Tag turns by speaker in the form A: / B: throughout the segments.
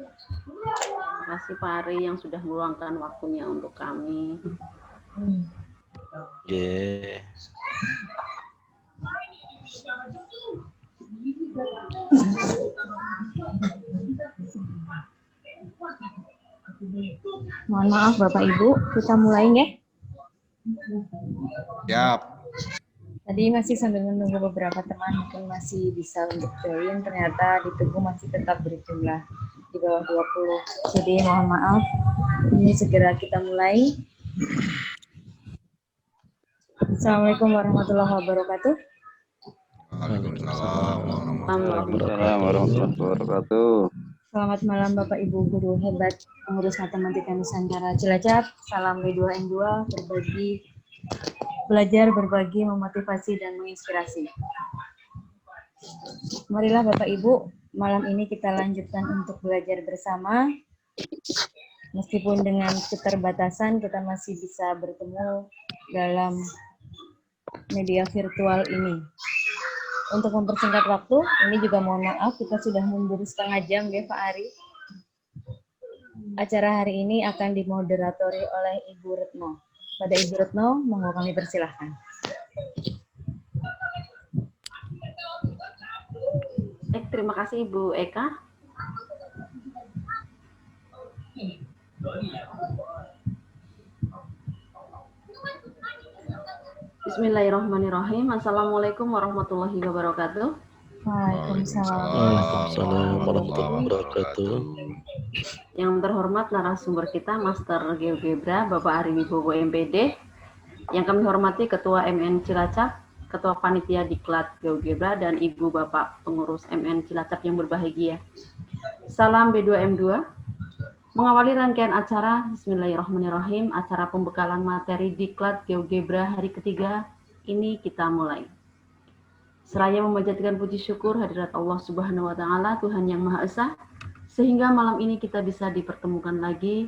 A: Terima kasih Pak Ari yang sudah meluangkan waktunya untuk kami.
B: Yeah.
C: Mohon maaf Bapak Ibu, kita mulai ya.
D: Siap.
C: Tadi masih sambil menunggu beberapa teman mungkin masih bisa untuk join, ternyata di Tugu masih tetap berjumlah di bawah 20. Jadi mohon maaf, ini segera kita mulai. Assalamualaikum warahmatullahi wabarakatuh.
D: Waalaikumsalam
B: warahmatullahi
E: wabarakatuh.
C: Selamat malam Bapak Ibu guru hebat pengurus matematika Nusantara Cilacap. Salam B2N2, belajar, berbagi, memotivasi dan menginspirasi. Marilah Bapak Ibu, malam ini kita lanjutkan untuk belajar bersama. Meskipun dengan keterbatasan kita masih bisa bertemu dalam media virtual ini. Untuk mempersingkat waktu, ini juga mohon maaf kita sudah mundur setengah jam ya Pak Ari. Acara hari ini akan dimoderatori oleh Ibu Retno. Pada Ibu Retno, monggo kami persilahkan.
A: Terima kasih Ibu Eka. Bismillahirrahmanirrahim. Assalamualaikum warahmatullahi wabarakatuh.
B: Waalaikumsalam warahmatullahi wabarakatuh.
A: Yang terhormat narasumber kita Master GeoGebra Bapak Ari Wibowo MPD. Yang kami hormati Ketua MN Cilacap, Ketua Panitia Diklat GeoGebra dan Ibu Bapak pengurus MN Cilacap yang berbahagia. Salam B2M2. Mengawali rangkaian acara, Bismillahirrahmanirrahim, acara pembekalan materi Diklat GeoGebra hari ketiga, ini kita mulai. Seraya memanjatkan puji syukur hadirat Allah Subhanahu wa Ta'ala, Tuhan yang Maha Esa, sehingga malam ini kita bisa dipertemukan lagi,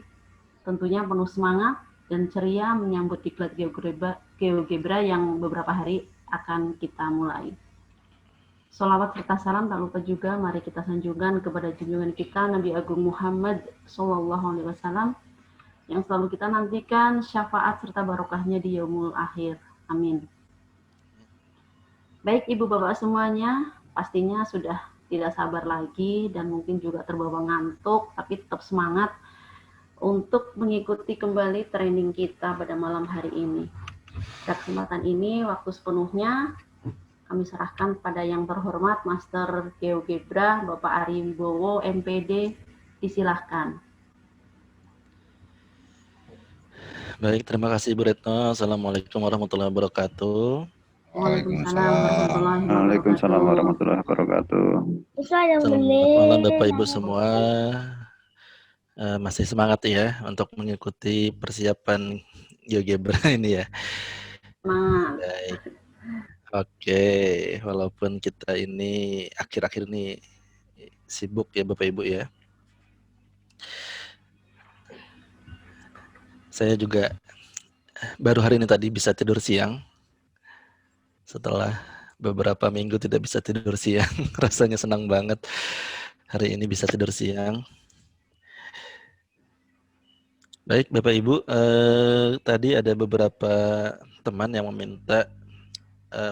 A: tentunya penuh semangat dan ceria menyambut Diklat GeoGebra yang beberapa hari akan kita mulai. Sholawat serta salam tak lupa juga mari kita sanjungkan kepada junjungan kita Nabi Agung Muhammad SAW yang selalu kita nantikan syafaat serta barokahnya di yaumul akhir. Amin. Baik Ibu Bapak semuanya, pastinya sudah tidak sabar lagi dan mungkin juga terbawa ngantuk, tapi tetap semangat untuk mengikuti kembali training kita pada malam hari ini. Pada kesempatan ini waktu sepenuhnya kami serahkan pada yang terhormat Master GeoGebra Bapak Ari Wibowo MPD, disilahkan.
B: Baik, terima kasih Bu Retno. Assalamualaikum warahmatullahi wabarakatuh.
E: Waalaikumsalam warahmatullahi wabarakatuh.
B: Selamat malam Bapak Ibu semua. Masih semangat ya untuk mengikuti persiapan GeoGebra ini ya. Baik. Oke, walaupun kita ini akhir-akhir ini sibuk ya Bapak Ibu ya. Saya juga baru hari ini tadi bisa tidur siang. Setelah beberapa minggu tidak bisa tidur siang, rasanya senang banget hari ini bisa tidur siang. Baik Bapak Ibu, tadi ada beberapa teman yang meminta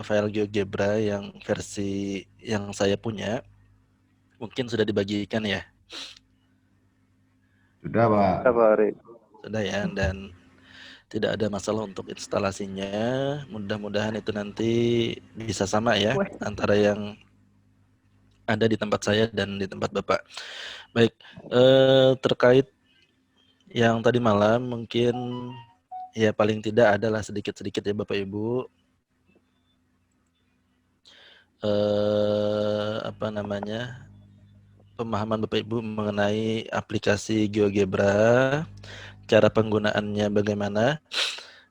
B: file GeoGebra yang versi yang saya punya. Mungkin sudah dibagikan ya?
D: Sudah Pak.
B: Sudah ya, dan tidak ada masalah untuk instalasinya. Mudah-mudahan itu nanti bisa sama ya antara yang ada di tempat saya dan di tempat Bapak. Baik, terkait yang tadi malam mungkin ya paling tidak adalah sedikit-sedikit ya Bapak Ibu. Pemahaman Bapak Ibu mengenai aplikasi GeoGebra, cara penggunaannya bagaimana.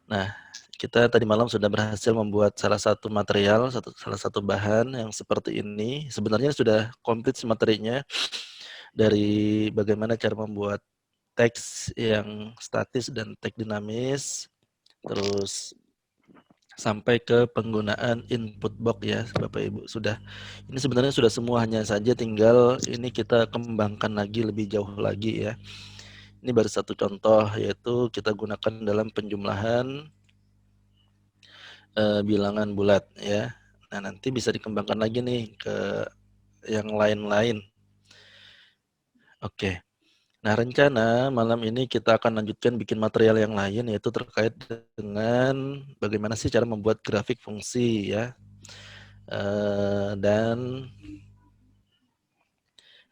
B: Nah, kita tadi malam sudah berhasil membuat salah satu material, salah satu bahan yang seperti ini. Sebenarnya sudah komplit materinya dari bagaimana cara membuat teks yang statis dan teks dinamis, terus sampai ke penggunaan input box ya Bapak Ibu. Ini sebenarnya sudah semua, hanya saja tinggal ini kita kembangkan lagi lebih jauh lagi ya. Ini baru satu contoh, yaitu kita gunakan dalam penjumlahan bilangan bulat ya. Nah, nanti bisa dikembangkan lagi nih ke yang lain-lain. Oke. Nah, rencana malam ini kita akan lanjutkan bikin material yang lain, yaitu terkait dengan bagaimana sih cara membuat grafik fungsi ya. Dan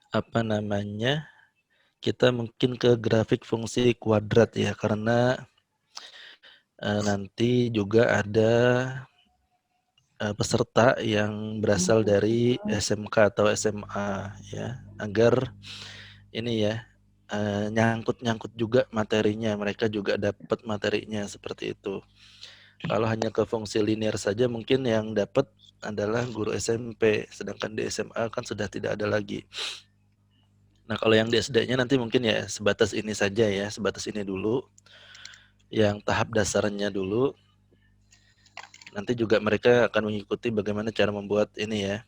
B: apa namanya, kita mungkin ke grafik fungsi kuadrat ya, karena nanti juga ada peserta yang berasal dari SMK atau SMA ya, agar ini ya nyangkut juga materinya, mereka juga dapat materinya seperti itu. Kalau hanya ke fungsi linear saja mungkin yang dapat adalah guru SMP, sedangkan di SMA kan sudah tidak ada lagi. Nah, kalau yang di SD-nya nanti mungkin ya sebatas ini saja ya, sebatas ini dulu. Yang tahap dasarnya dulu. Nanti juga mereka akan mengikuti bagaimana cara membuat ini ya,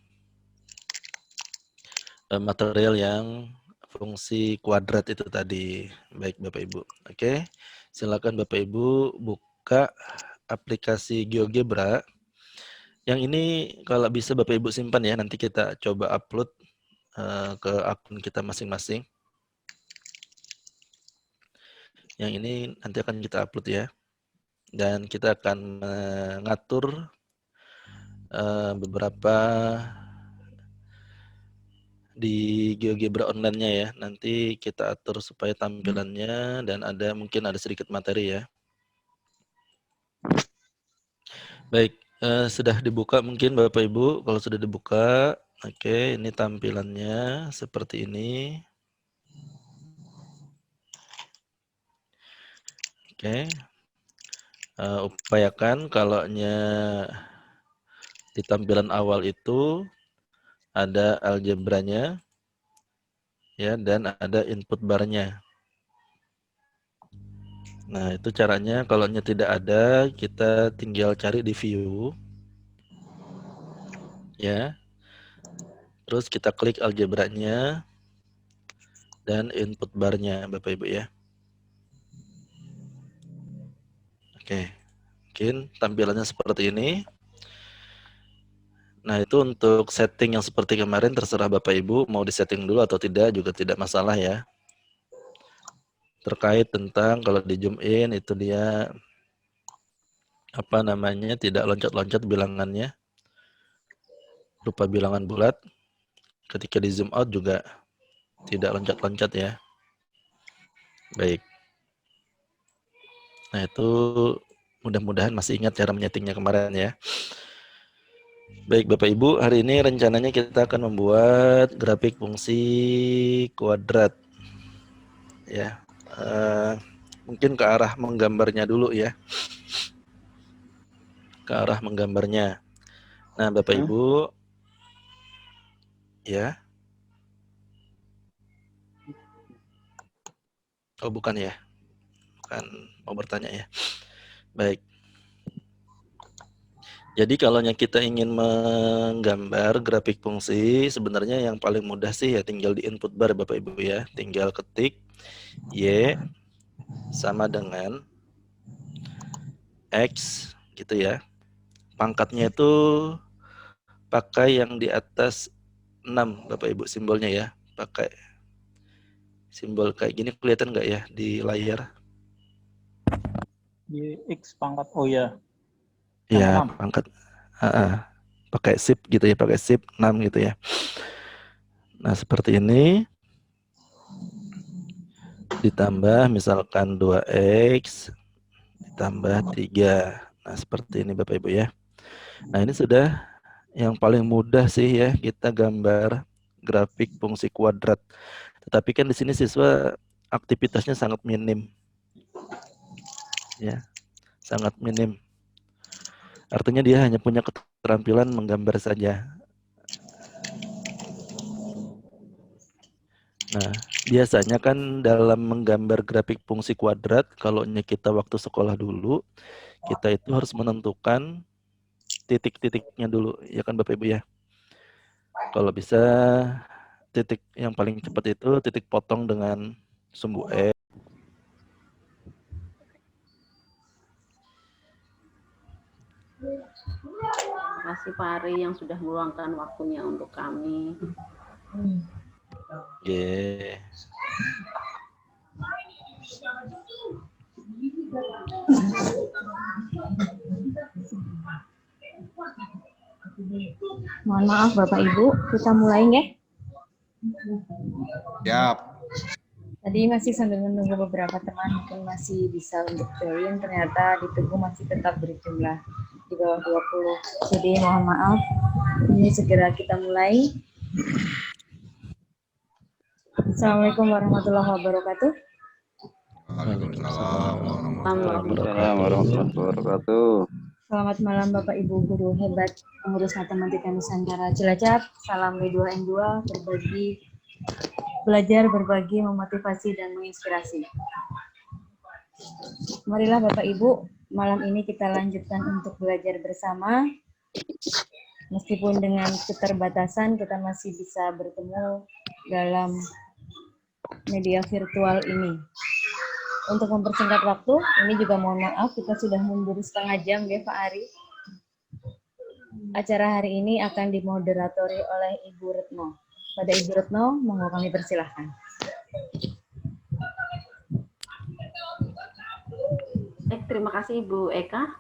B: material yang fungsi kuadrat itu tadi. Baik Bapak Ibu. Oke, silakan Bapak Ibu buka aplikasi GeoGebra. Yang ini kalau bisa Bapak Ibu simpan ya, nanti kita coba upload ke akun kita masing-masing. Yang ini nanti akan kita upload ya. Dan kita akan mengatur beberapa di GeoGebra online-nya ya. Nanti kita atur supaya tampilannya dan mungkin ada sedikit materi ya. Baik, sudah dibuka mungkin Bapak Ibu. Kalau sudah dibuka, oke, ini tampilannya seperti ini. Oke. Upayakan kalau di tampilan awal itu ada algebranya ya, dan ada input barnya. Nah, itu caranya. Kalau tidak ada, kita tinggal cari di view ya. Terus kita klik algebranya dan input barnya Bapak Ibu ya. Oke, mungkin tampilannya seperti ini. Nah, itu untuk setting yang seperti kemarin terserah Bapak Ibu mau disetting dulu atau tidak juga tidak masalah ya. Terkait tentang kalau di zoom in itu dia apa namanya, tidak loncat-loncat bilangannya, berupa bilangan bulat. Ketika di zoom out juga tidak loncat-loncat ya. Baik. Nah, itu mudah-mudahan masih ingat cara menyetingnya kemarin ya. Baik Bapak Ibu, hari ini rencananya kita akan membuat grafik fungsi kuadrat ya. Mungkin ke arah menggambarnya dulu ya. Ke arah menggambarnya. Nah, Bapak Ibu ya. Oh, bukan ya. Bukan mau bertanya ya. Baik. Jadi kalau kita ingin menggambar grafik fungsi, sebenarnya yang paling mudah sih ya tinggal di input bar Bapak Ibu ya. Tinggal ketik Y sama dengan X gitu ya. Pangkatnya itu pakai yang di atas 6 Bapak Ibu simbolnya ya. Pakai simbol kayak gini, kelihatan nggak ya di layar?
D: X pangkat, oh ya.
B: Ya, pangkat. Pakai shift gitu ya, pakai shift 6 gitu ya. Nah, seperti ini. Ditambah misalkan 2X ditambah 3. Nah, seperti ini Bapak Ibu ya. Nah, ini sudah yang paling mudah sih ya kita gambar grafik fungsi kuadrat. Tetapi kan di sini siswa aktivitasnya sangat minim. Ya. Sangat minim. Artinya dia hanya punya keterampilan menggambar saja. Nah, biasanya kan dalam menggambar grafik fungsi kuadrat, kalau kita waktu sekolah dulu, kita itu harus menentukan titik-titiknya dulu, ya kan Bapak Ibu ya. Kalau bisa titik yang paling cepat itu titik potong dengan sumbu E.
A: Terima kasih Pak Ari yang sudah meluangkan waktunya untuk kami.
B: Oke.
C: Mohon maaf Bapak Ibu, kita mulai ya.
D: Siap.
C: Tadi masih sambil menunggu beberapa teman mungkin masih bisa untuk join, ternyata di Tugu masih tetap berjumlah di bawah 20. Jadi mohon maaf, ini segera kita mulai. Assalamualaikum warahmatullahi wabarakatuh.
D: Waalaikumsalam
E: Waalaikumsalam warahmatullahi wabarakatuh.
C: Selamat malam Bapak Ibu guru hebat pengurus matematika Nusantara Cilacap. Salam B2N2, berbagi, belajar, berbagi, memotivasi dan menginspirasi. Marilah Bapak Ibu, malam ini kita lanjutkan untuk belajar bersama. Meskipun dengan keterbatasan kita masih bisa bertemu dalam media virtual ini. Untuk mempersingkat waktu, ini juga mohon maaf kita sudah memburu setengah jam ya Pak Ari. Acara hari ini akan dimoderatori oleh Ibu Retno. Pada Ibu Retno, monggo kami persilahkan.
A: Terima kasih Ibu Eka.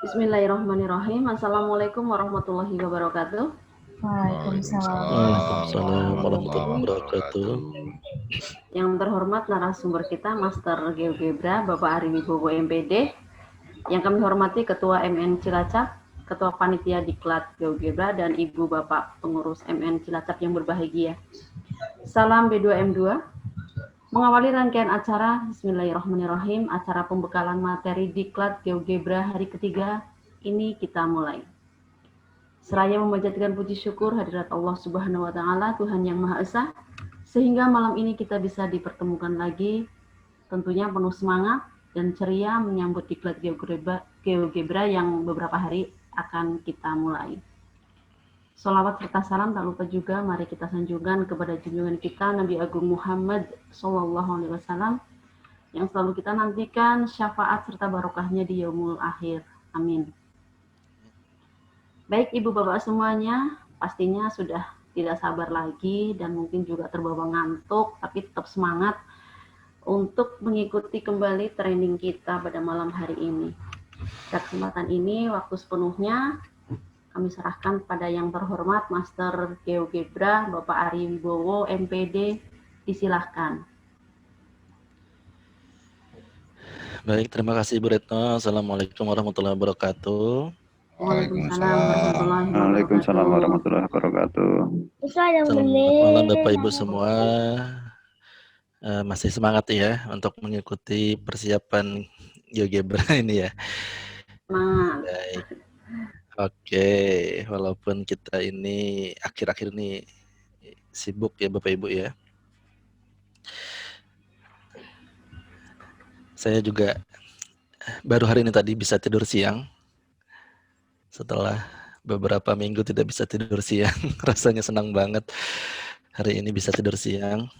A: Bismillahirrahmanirrahim. Assalamualaikum warahmatullahi wabarakatuh.
C: Waalaikumsalam.
B: Waalaikumsalam warahmatullahi wabarakatuh.
A: Yang terhormat narasumber kita Master GeoGebra Bapak Ari Wibowo MPD. Yang kami hormati Ketua MN Cilacap, Ketua Panitia Diklat GeoGebra, dan Ibu Bapak Pengurus MN Cilacap yang berbahagia. Salam B2M2. Mengawali rangkaian acara, Bismillahirrahmanirrahim, acara pembekalan materi Diklat GeoGebra hari ketiga, ini kita mulai. Seraya memanjatkan puji syukur hadirat Allah Subhanahu wa Ta'ala, Tuhan yang Maha Esa, sehingga malam ini kita bisa dipertemukan lagi, tentunya penuh semangat dan ceria menyambut Diklat GeoGebra yang beberapa hari akan kita mulai. Sholawat serta salam tak lupa juga mari kita sanjungkan kepada junjungan kita Nabi Agung Muhammad SAW yang selalu kita nantikan syafaat serta barokahnya di yaumul akhir. Amin. Baik Ibu Bapak semuanya, pastinya sudah tidak sabar lagi dan mungkin juga terbawa ngantuk, tapi tetap semangat untuk mengikuti kembali training kita pada malam hari ini. Pada kesempatan ini waktu sepenuhnya kami serahkan pada yang terhormat Master GeoGebra Bapak Ari Wibowo MPD, disilahkan.
B: Baik, terima kasih Ibu Retno. Assalamualaikum warahmatullahi wabarakatuh.
E: Waalaikumsalam warahmatullahi wabarakatuh.
B: Selamat malam Bapak Ibu semua. Masih semangat ya untuk mengikuti persiapan GeoGebra ini ya.
A: Semangat.
B: Baik. Oke, walaupun kita ini akhir-akhir ini sibuk ya Bapak Ibu ya. Saya juga baru hari ini tadi bisa tidur siang. Setelah beberapa minggu tidak bisa tidur siang, rasanya senang banget hari ini bisa tidur siang.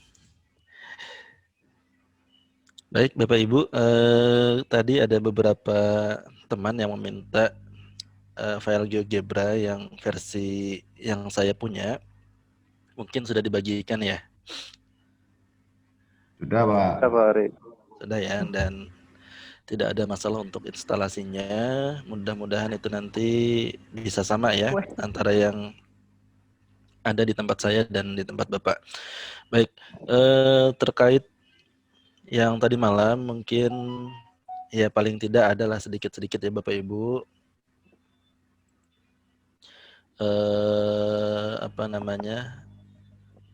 B: Baik Bapak Ibu, tadi ada beberapa teman yang meminta file GeoGebra yang versi yang saya punya. Mungkin sudah dibagikan ya?
D: Sudah Pak.
B: Sudah ya, dan tidak ada masalah untuk instalasinya. Mudah-mudahan itu nanti bisa sama ya antara yang ada di tempat saya dan di tempat Bapak. Baik, terkait yang tadi malam mungkin ya paling tidak adalah sedikit-sedikit ya Bapak Ibu.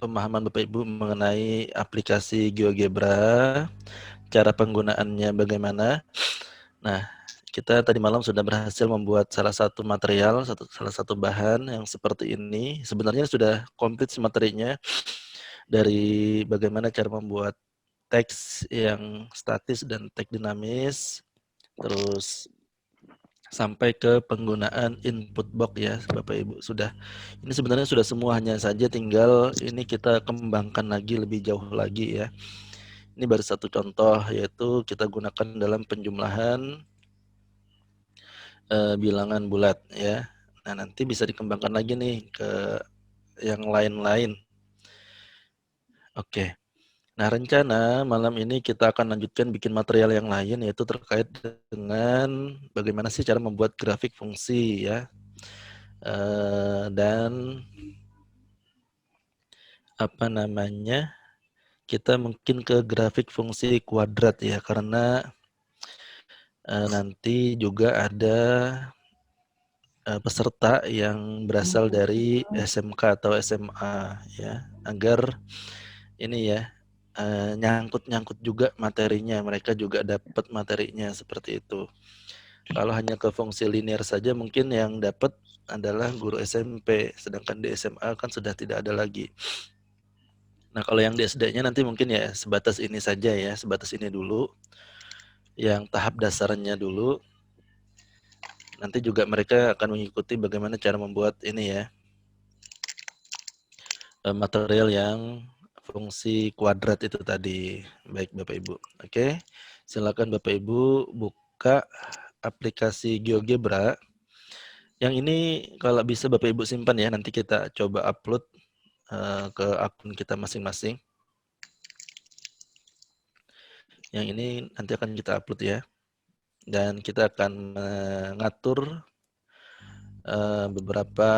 B: Pemahaman Bapak Ibu mengenai aplikasi GeoGebra, cara penggunaannya bagaimana. Nah, kita tadi malam sudah berhasil membuat salah satu material, salah satu bahan yang seperti ini. Sebenarnya sudah komplit materinya, dari bagaimana cara membuat teks yang statis dan teks dinamis, terus sampai ke penggunaan input box ya Bapak Ibu. Ini sebenarnya sudah semuanya saja, tinggal ini kita kembangkan lagi lebih jauh lagi ya. Ini baru satu contoh, yaitu kita gunakan dalam penjumlahan bilangan bulat ya. Nah, nanti bisa dikembangkan lagi nih ke yang lain-lain. Oke. Nah, rencana malam ini kita akan lanjutkan bikin material yang lain, yaitu terkait dengan bagaimana sih cara membuat grafik fungsi ya. Dan apa namanya, kita mungkin ke grafik fungsi kuadrat ya, karena nanti juga ada peserta yang berasal dari SMK atau SMA ya, agar ini ya nyangkut juga materinya, mereka juga dapat materinya seperti itu. Kalau hanya ke fungsi linear saja mungkin yang dapat adalah guru SMP, sedangkan di SMA kan sudah tidak ada lagi. Nah, kalau yang di SD-nya nanti mungkin ya sebatas ini saja ya, sebatas ini dulu. Yang tahap dasarnya dulu. Nanti juga mereka akan mengikuti bagaimana cara membuat ini ya, material yang fungsi kuadrat itu tadi. Baik Bapak Ibu. Oke, silakan Bapak Ibu buka aplikasi GeoGebra. Yang ini kalau bisa Bapak Ibu simpan ya, nanti kita coba upload ke akun kita masing-masing. Yang ini nanti akan kita upload ya. Dan kita akan mengatur beberapa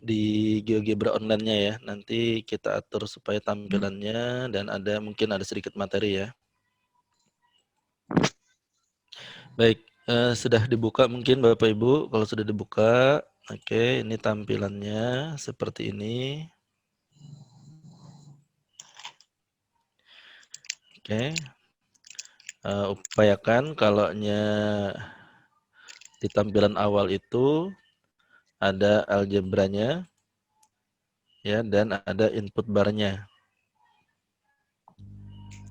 B: di GeoGebra online-nya ya. Nanti kita atur supaya tampilannya dan mungkin ada sedikit materi ya. Baik, sudah dibuka mungkin Bapak Ibu. Kalau sudah dibuka, oke, ini tampilannya seperti ini. Oke. Upayakan kalaunya di tampilan awal itu ada algebranya ya, dan ada input barnya.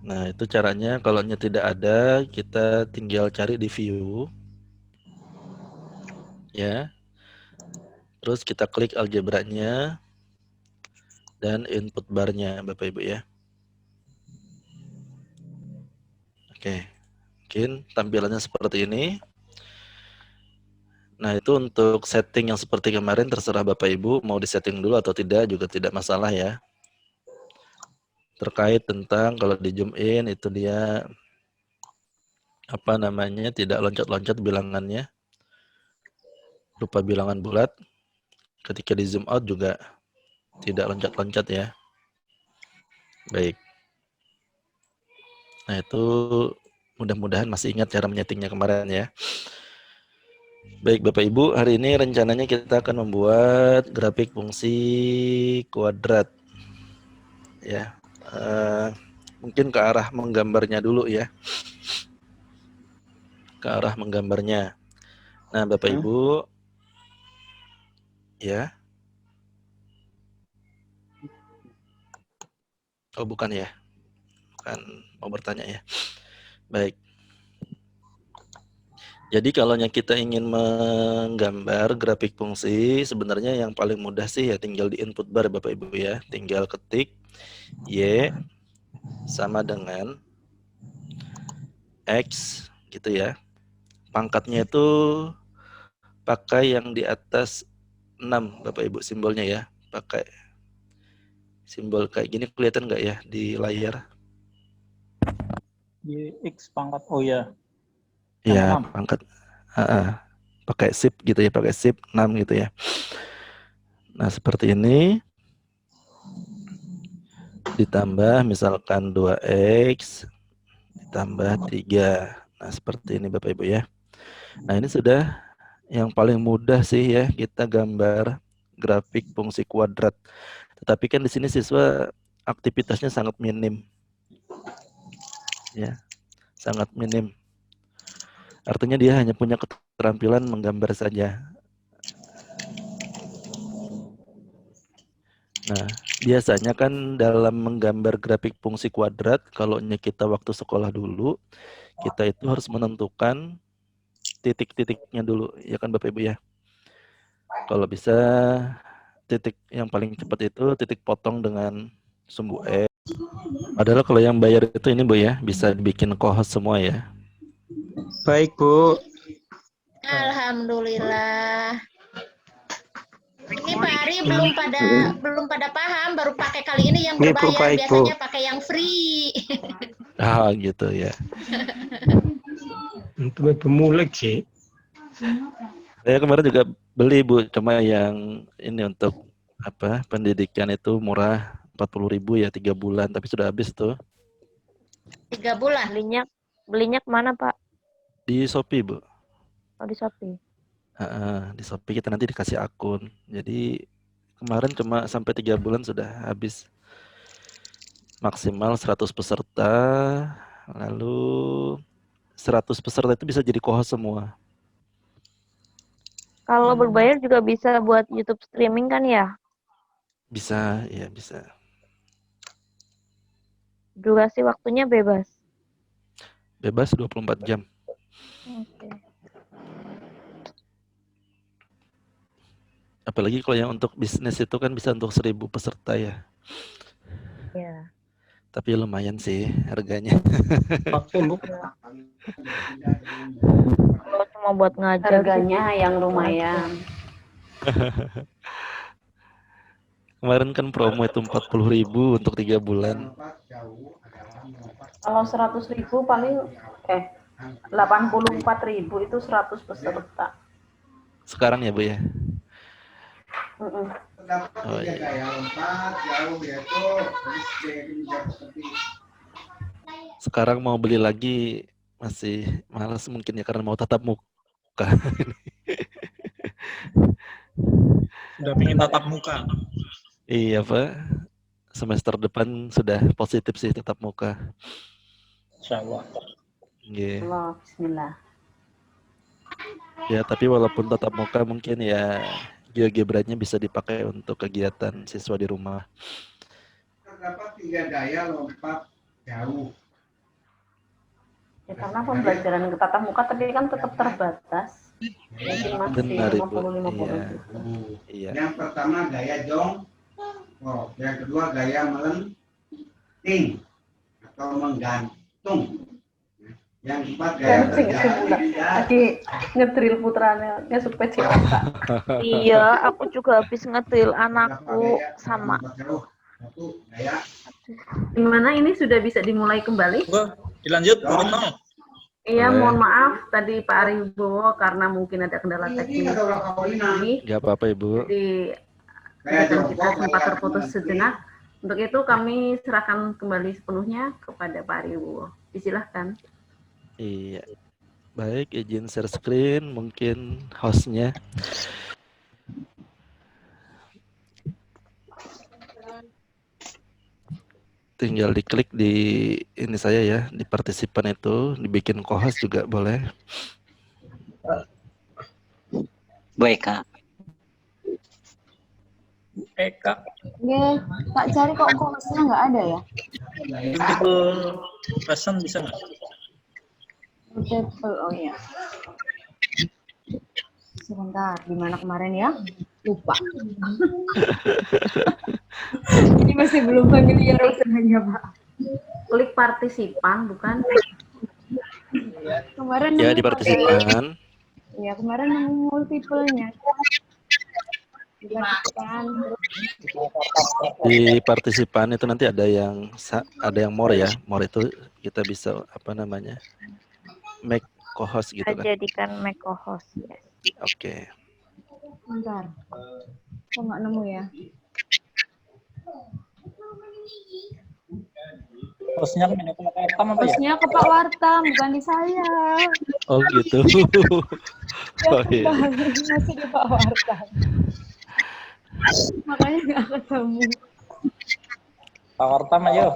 B: Nah, itu caranya. Kalau tidak ada, kita tinggal cari di view ya. Terus kita klik algebranya dan input barnya Bapak Ibu ya. Oke, mungkin tampilannya seperti ini. Nah, itu untuk setting yang seperti kemarin terserah Bapak Ibu mau disetting dulu atau tidak juga tidak masalah ya. Terkait tentang kalau di zoom in itu dia apa namanya, tidak loncat-loncat bilangannya, berupa bilangan bulat. Ketika di zoom out juga tidak loncat-loncat ya. Baik. Nah, itu mudah-mudahan masih ingat cara menyetingnya kemarin ya. Baik Bapak Ibu, hari ini rencananya kita akan membuat grafik fungsi kuadrat ya. Mungkin ke arah menggambarnya dulu ya. Ke arah menggambarnya. Nah, Bapak Ibu ya. Oh, bukan ya. Bukan mau bertanya ya. Baik. Jadi kalau kita ingin menggambar grafik fungsi, sebenarnya yang paling mudah sih ya tinggal di input bar Bapak Ibu ya. Tinggal ketik Y sama dengan X gitu ya. Pangkatnya itu pakai yang di atas 6 Bapak Ibu simbolnya ya. Pakai simbol kayak gini, kelihatan nggak ya di layar?
D: X pangkat, oh ya.
B: Ya, pangkat. Pakai shift gitu ya, pakai shift 6 gitu ya. Nah, seperti ini. Ditambah misalkan 2X ditambah 3. Nah, seperti ini Bapak Ibu ya. Nah, ini sudah yang paling mudah sih ya, kita gambar grafik fungsi kuadrat. Tetapi kan di sini siswa aktivitasnya sangat minim. Ya. Sangat minim. Artinya dia hanya punya keterampilan menggambar saja. Nah, biasanya kan dalam menggambar grafik fungsi kuadrat, kalau kita waktu sekolah dulu, kita itu harus menentukan titik-titiknya dulu, ya kan Bapak Ibu ya. Kalau bisa titik yang paling cepat itu titik potong dengan sumbu E. Padahal kalau yang bayar itu ini Bu ya, bisa dibikin kohos semua ya.
D: Baik, Bu.
F: Alhamdulillah. Ini Pak Ari belum pada paham, baru pakai kali ini yang
D: Nggih, Bu,
F: berbayar,
D: baik, Bu.
F: biasanya pakai yang free.
B: Ah gitu ya.
D: Untuk pemulai sih.
B: Saya kemarin juga beli Bu, cuma yang ini untuk apa pendidikan itu murah 40.000 ya 3 bulan, tapi sudah habis tuh
F: 3 bulan.
G: Belinya kemana Pak?
B: di Shopee Bu.
G: Oh di Shopee.
B: Di Shopee kita nanti dikasih akun. Jadi kemarin cuma sampai 3 bulan sudah habis. Maksimal 100 peserta, lalu 100 peserta itu bisa jadi kohos semua.
G: Kalau berbayar juga bisa buat YouTube streaming kan ya?
B: Bisa, ya bisa.
G: Durasi waktunya bebas.
B: Bebas 24 jam.
G: Oke.
B: Apalagi kalau yang untuk bisnis itu kan bisa untuk 1.000 peserta ya.
G: Ya.
B: Tapi lumayan sih harganya.
G: Kalau cuma buat ngajar
A: Harganya yang lumayan.
B: Kemarin kan promo itu 40.000 untuk 3 bulan.
A: Kalau 100.000 paling 84.000 itu 100 peserta.
B: Sekarang ya Bu ya.
A: Mm-mm.
B: Oh, iya. Sekarang mau beli lagi masih malas mungkin ya karena mau tatap muka.
D: Sudah pengen tatap muka.
B: Iya Pak. Semester depan sudah positif sih tatap muka.
D: Insyaallah.
B: Yeah.
A: Allah, bismillah.
B: Ya, tapi walaupun tatap muka mungkin ya GeoGebra-nya bisa dipakai untuk kegiatan siswa di rumah.
H: Terdapat 3 gaya lompat jauh.
A: Ya, karena pembelajaran tatap muka tadi kan tetap terbatas. Mungkin masih
B: Benar, Ibu.
A: 50-50
B: Iya.
A: gitu.
B: Iya.
H: Yang pertama gaya jongkok, yang kedua gaya melenting atau menggantung. Yang keempat gaya berjalan.
A: Lagi ngedrill putranya supaya cilaka.
G: Iya, aku juga habis ngedrill anakku sama.
H: Satu gaya
A: Gimana ini sudah bisa dimulai kembali?
D: Dilanjut, Bu Retno.
A: Iya,
B: Boleh.
A: mohon maaf tadi Pak Aribowo karena mungkin ada kendala teknis ini.
B: Nggak apa-apa Ibu.
A: Jadi kegiatan kita sempat terputus sejenak. Untuk itu kami serahkan kembali sepenuhnya kepada Pak Aribowo. Disilahkan.
B: Iya. Baik, izin share screen mungkin hostnya. Tinggal diklik di ini saya ya, di partisipan itu, dibikin co-host juga boleh.
I: Baik, Kak.
D: Eka.
C: Ya, tak cari kok hostnya nggak ada ya?
D: Multiple person bisa nggak?
C: Multiple, oh iya. Sebentar, gimana kemarin ya? Lupa. Ini masih belum familiar usahanya, Pak.
A: Klik partisipan, bukan?
C: Kemarin
B: Ya,
C: nemu
B: di partisipan.
C: ya, kemarin nemu multiple-nya. Di partisipan.
B: Di partisipan itu nanti ada yang more ya. More itu kita bisa apa namanya? Make co-host gitu kan.
G: Jadikan make co-host ya.
B: Oke.
C: Bentar. Kok nggak nemu ya?
D: Hostnya ke Pak Wartam apa ya?
C: Hostnya ke Pak Wartam, bukan di saya.
B: Oh gitu. Oh iya.
C: Masih di Pak Wartam. Makanya nggak ketemu.
D: Pak Wartam ayo.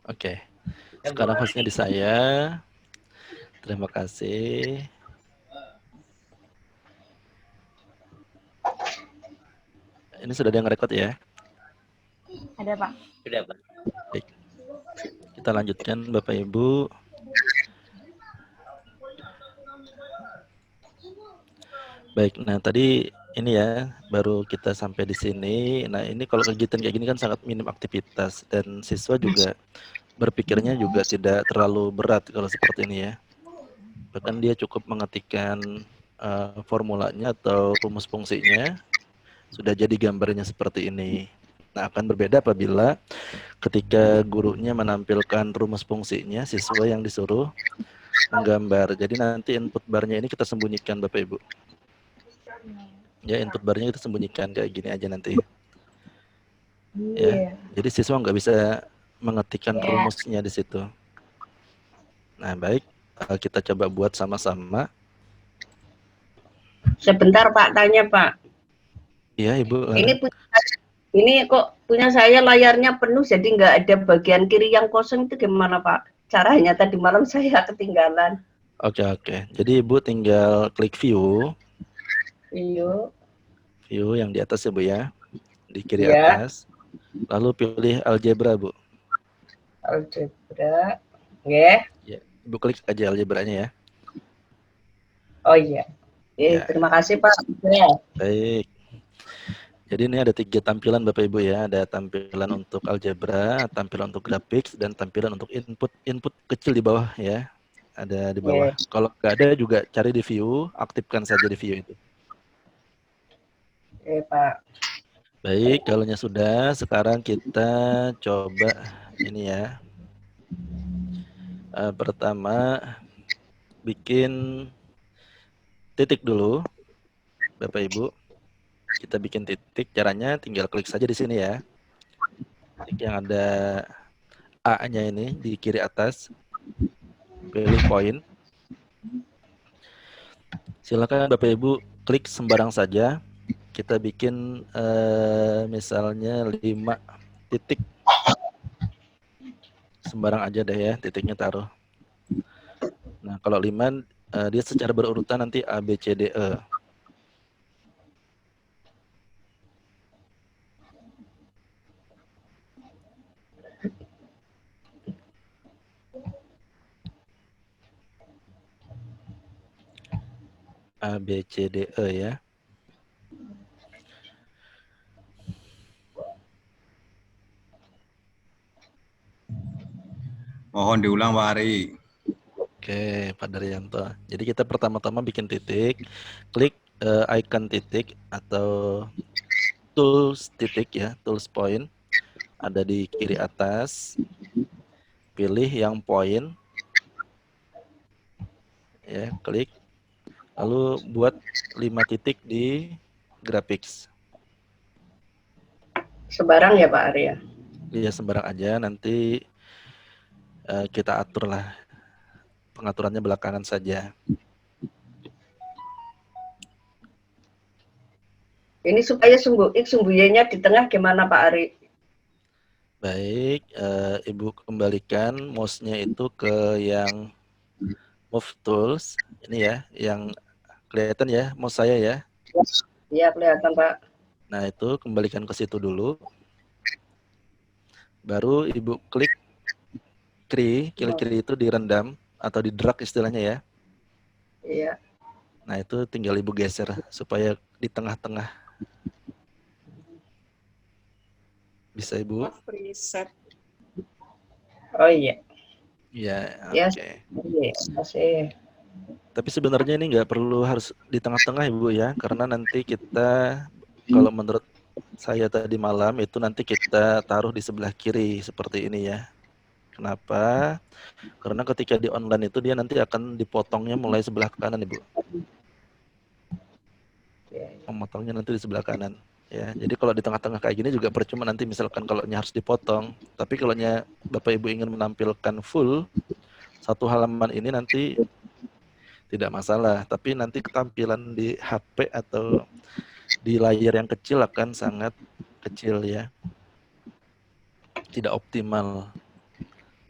B: Oke. Sekarang hostnya di saya. Terima kasih. Ini sudah ada yang rekod ya?
C: Ada, Pak.
I: Sudah, Pak.
B: Baik. Kita lanjutkan Bapak Ibu. Baik, nah tadi ini ya baru kita sampai di sini. Nah ini kalau kegiatan kayak gini kan sangat minim aktivitas dan siswa juga berpikirnya juga tidak terlalu berat kalau seperti ini ya. Bahkan dia cukup mengetikkan formulanya atau rumus fungsinya sudah jadi gambarnya seperti ini. Nah akan berbeda apabila ketika gurunya menampilkan rumus fungsinya, siswa yang disuruh menggambar. Jadi nanti input barnya ini kita sembunyikan Bapak Ibu. Ya input barnya kita sembunyikan kayak gini aja nanti. Ya, jadi siswa nggak bisa mengetikkan rumusnya di situ. Nah baik, kita coba buat sama-sama.
J: Sebentar Pak, tanya Pak.
B: Iya Ibu.
J: Ini kok punya saya layarnya penuh, jadi nggak ada bagian kiri yang kosong, itu gimana Pak? Caranya tadi malam saya ketinggalan.
B: Oke. Jadi Ibu tinggal klik view. View yang di atas ya Bu ya, di kiri atas. Lalu pilih algebra Bu.
J: Algebra, ya.
B: Ibu klik aja algebranya ya.
J: Oh iya. Terima kasih Pak.
B: Baik. Jadi ini ada 3 tampilan Bapak Ibu ya. Ada tampilan untuk algebra, tampilan untuk grafik, dan tampilan untuk input kecil di bawah ya. Ada di bawah. Kalau nggak ada juga cari di view, aktifkan saja di view itu.
J: Pak.
B: Baik, kalaunya sudah, sekarang kita coba ini ya. Pertama, bikin titik dulu, Bapak Ibu. Kita bikin titik, caranya tinggal klik saja di sini ya. Titik yang ada A-nya ini di kiri atas. Pilih poin. Silakan Bapak Ibu klik sembarang saja. Kita bikin misalnya 5 titik. Sembarang aja deh ya, titiknya taruh. Nah, kalau 5 dia secara berurutan nanti A, B, C, D, E. A, B, C, D, E ya.
K: Mohon diulang Pak Ari.
B: Oke, Pak Daryanto. Jadi kita pertama-tama bikin titik, klik icon titik atau tools titik ya, tools point. Ada di kiri atas. Pilih yang poin. Ya, klik. Lalu buat 5 titik di graphics.
J: Sembarang ya Pak Arya?
B: Iya, sembarang aja. Nanti kita atur lah. Pengaturannya belakangan saja.
J: Ini supaya sembunyinya di tengah gimana Pak Ari?
B: Baik, Ibu kembalikan mouse-nya itu ke yang move tools. Ini ya, yang kelihatan ya mouse saya ya.
J: Iya, kelihatan Pak.
B: Nah, itu kembalikan ke situ dulu. Baru Ibu klik kiri itu direndam atau di drag istilahnya ya.
J: Iya.
B: Nah, itu tinggal Ibu geser supaya di tengah-tengah. Bisa Ibu?
J: Preset. Oh iya.
B: Iya,
J: Yes.
B: oke.
J: Iya, masih.
B: Tapi sebenarnya ini nggak perlu harus di tengah-tengah Ibu ya, karena nanti kita kalau menurut saya tadi malam itu nanti kita taruh di sebelah kiri seperti ini ya. Kenapa? Karena ketika di online itu dia nanti akan dipotongnya mulai sebelah kanan Ibu. Memotongnya nanti di sebelah kanan. Ya, jadi kalau di tengah-tengah kayak gini juga percuma nanti misalkan kalau harus dipotong. Tapi kalau Bapak Ibu ingin menampilkan full satu halaman ini nanti tidak masalah. Tapi nanti ketampilan di HP atau di layar yang kecil akan sangat kecil ya. Tidak optimal.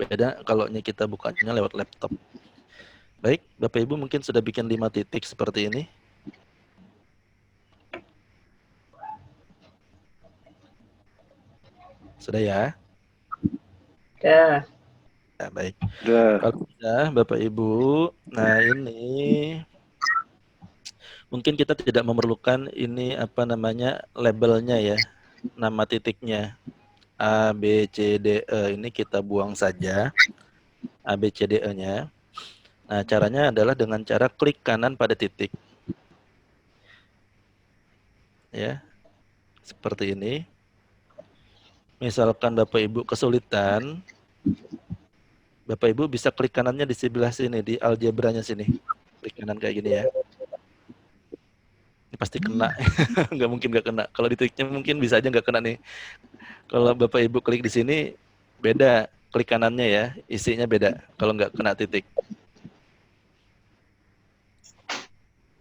B: Beda kalau kita bukanya lewat laptop. Baik, Bapak Ibu mungkin sudah bikin 5 titik seperti ini. Sudah ya?
J: Dah.
B: Ya, baik.
E: Sudah.
B: Kalau sudah, Bapak Ibu, nah ini mungkin kita tidak memerlukan ini apa namanya labelnya ya, nama titiknya A, B, C, D, E ini kita buang saja A, B, C, D, E-nya. Nah, caranya adalah dengan cara klik kanan pada titik. Ya, seperti ini. Misalkan Bapak Ibu kesulitan, Bapak Ibu bisa klik kanannya di sebelah sini, di algebranya sini. Klik kanan kayak gini ya. Ini pasti kena, nggak mungkin nggak kena. Kalau di titiknya mungkin bisa aja nggak kena nih. Kalau Bapak Ibu klik di sini, beda klik kanannya ya, isinya beda. Kalau nggak kena titik.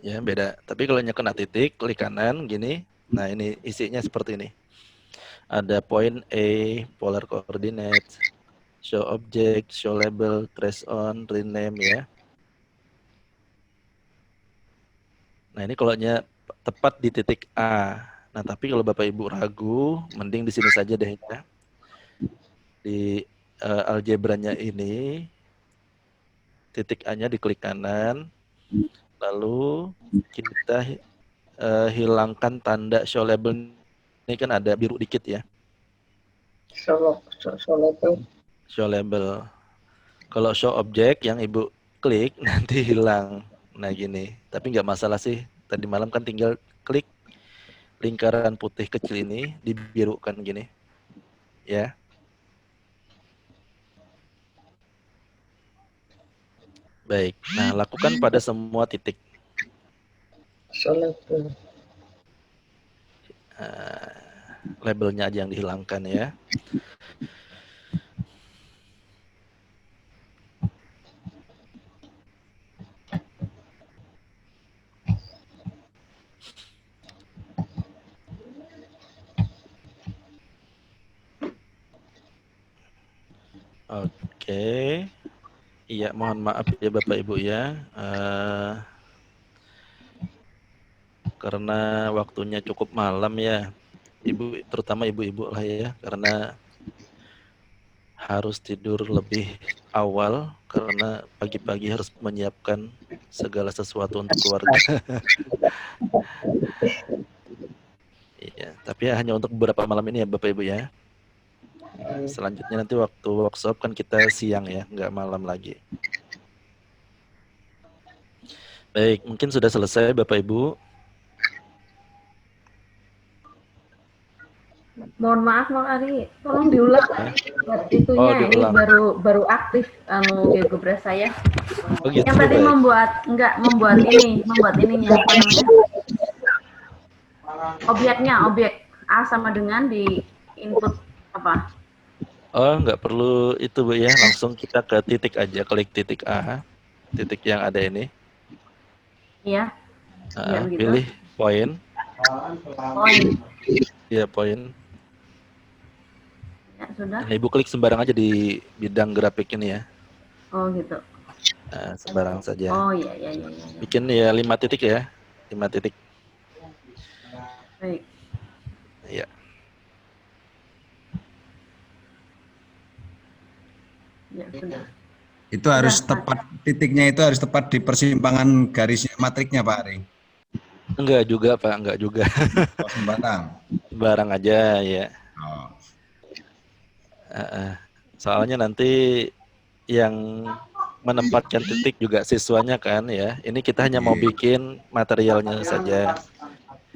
B: Ya, beda. Tapi kalau kena titik, klik kanan gini. Nah, ini isinya seperti ini. Ada point A, polar coordinates, show object, show label, trace on, rename ya. Nah, ini kalau tepat di titik A. Nah, tapi kalau Bapak Ibu ragu, mending di sini saja deh ya. Di algebranya ini, titik A-nya diklik kanan, lalu kita hilangkan tanda show label. Ini kan ada biru dikit ya.
J: Show label.
B: Show label. Kalau show object yang Ibu klik nanti hilang. Nah gini, tapi nggak masalah sih. Tadi malam kan tinggal klik lingkaran putih kecil ini dibirukan gini, ya. Baik. Nah lakukan pada semua titik.
J: Show label.
B: Labelnya aja yang dihilangkan ya. Oke. Iya, mohon maaf ya Bapak Ibu ya. Karena waktunya cukup malam ya. Ibu, terutama ibu-ibu lah ya, karena harus tidur lebih awal karena pagi-pagi harus menyiapkan segala sesuatu untuk keluarga. Iya, tapi hanya untuk beberapa malam ini ya Bapak Ibu ya. Selanjutnya nanti waktu workshop kan kita siang ya, nggak malam lagi. Baik, mungkin sudah selesai Bapak Ibu.
A: Mohon maaf Bang Ari, tolong diulang itunya, ini baru aktif GeoGebra saya.
B: Oh, gitu,
A: yang tadi
B: baik.
A: membuat ininya apa namanya? Objek A sama dengan di input apa?
B: Oh, nggak perlu itu Bu ya, langsung kita ke titik aja, klik titik A, titik yang ada ini.
A: Iya. Gitu.
B: Pilih point. Iya, point.
A: Ya, sudah.
B: Nah, Ibu klik sembarang aja di bidang grafik ini ya.
A: Oh, gitu.
B: Nah, sembarang saja.
A: Oh, iya.
B: Bikin ya 5 titik ya. 5 titik.
A: Baik.
B: Iya.
A: Ya, sudah.
K: Itu harus tepat, titiknya itu harus tepat di persimpangan garisnya matriknya Pak Ari.
B: Enggak juga Pak, enggak juga.
K: Oh, sembarang.
B: Sembarang aja ya.
K: Oh.
B: Soalnya nanti yang menempatkan titik juga siswanya kan ya. Ini kita hanya mau bikin materialnya saja.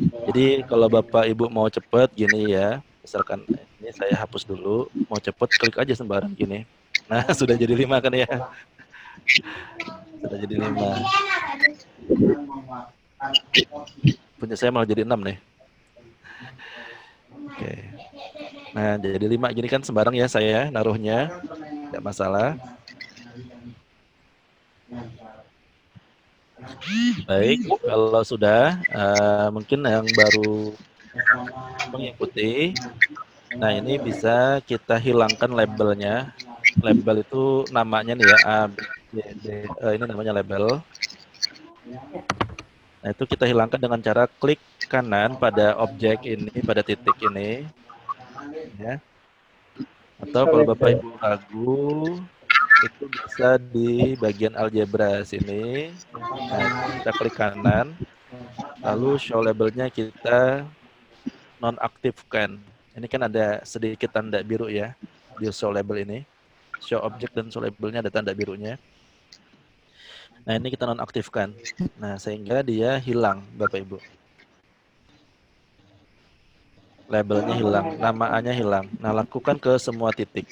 B: Jadi kalau Bapak Ibu mau cepet gini ya, misalkan ini saya hapus dulu, mau cepet klik aja sembarang gini. Nah sudah jadi 5 kan ya. Sudah jadi 5. Punya saya malah jadi 6 nih. Oke. Nah jadi 5 gini kan sembarang ya saya naruhnya, tidak masalah. Baik, kalau sudah mungkin yang baru mengikuti, nah ini bisa kita hilangkan labelnya. Label itu namanya nih ya A, B, C, D, E, ini namanya label. Nah itu kita hilangkan dengan cara klik kanan pada objek ini, pada titik ini, ya. Atau kalau Bapak Ibu ragu, itu bisa di bagian algebra sini. Nah, kita klik kanan, lalu show labelnya kita nonaktifkan. Ini kan ada sedikit tanda biru ya di show label ini. Show object dan show labelnya ada tanda birunya. Nah, ini kita nonaktifkan. Nah, sehingga dia hilang, Bapak Ibu. Labelnya hilang, namaannya hilang. Nah, lakukan ke semua titik.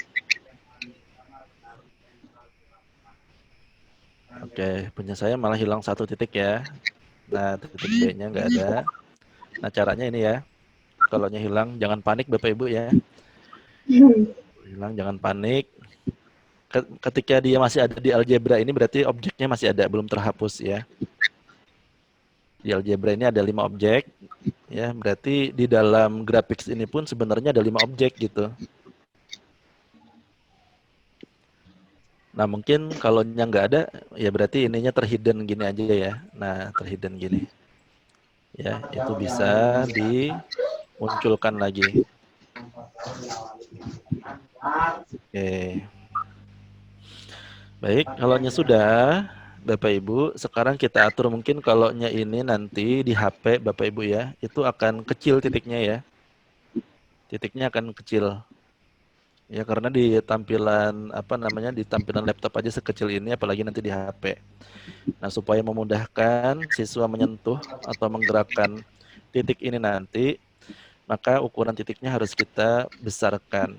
B: Oke, punya saya malah hilang satu titik ya. Nah, titik B-nya nggak ada. Nah, caranya ini ya. Kalau hilang, jangan panik Bapak Ibu ya. Hilang, jangan panik. Ketika dia masih ada di algebra ini berarti objeknya masih ada, belum terhapus ya. Di algebra ini ada 5 objek, ya berarti di dalam graphics ini pun sebenarnya ada 5 objek gitu. Nah mungkin kalau nggak ada, ya berarti ininya terhidden gini aja ya. Nah terhidden gini, ya itu bisa dimunculkan lagi. Oke. Baik, kalau sudah, Bapak Ibu, sekarang kita atur mungkin kalau ini nanti di HP Bapak Ibu ya, itu akan kecil titiknya ya. Titiknya akan kecil. Ya karena di tampilan di tampilan laptop aja sekecil ini apalagi nanti di HP. Nah, supaya memudahkan siswa menyentuh atau menggerakkan titik ini nanti, maka ukuran titiknya harus kita besarkan.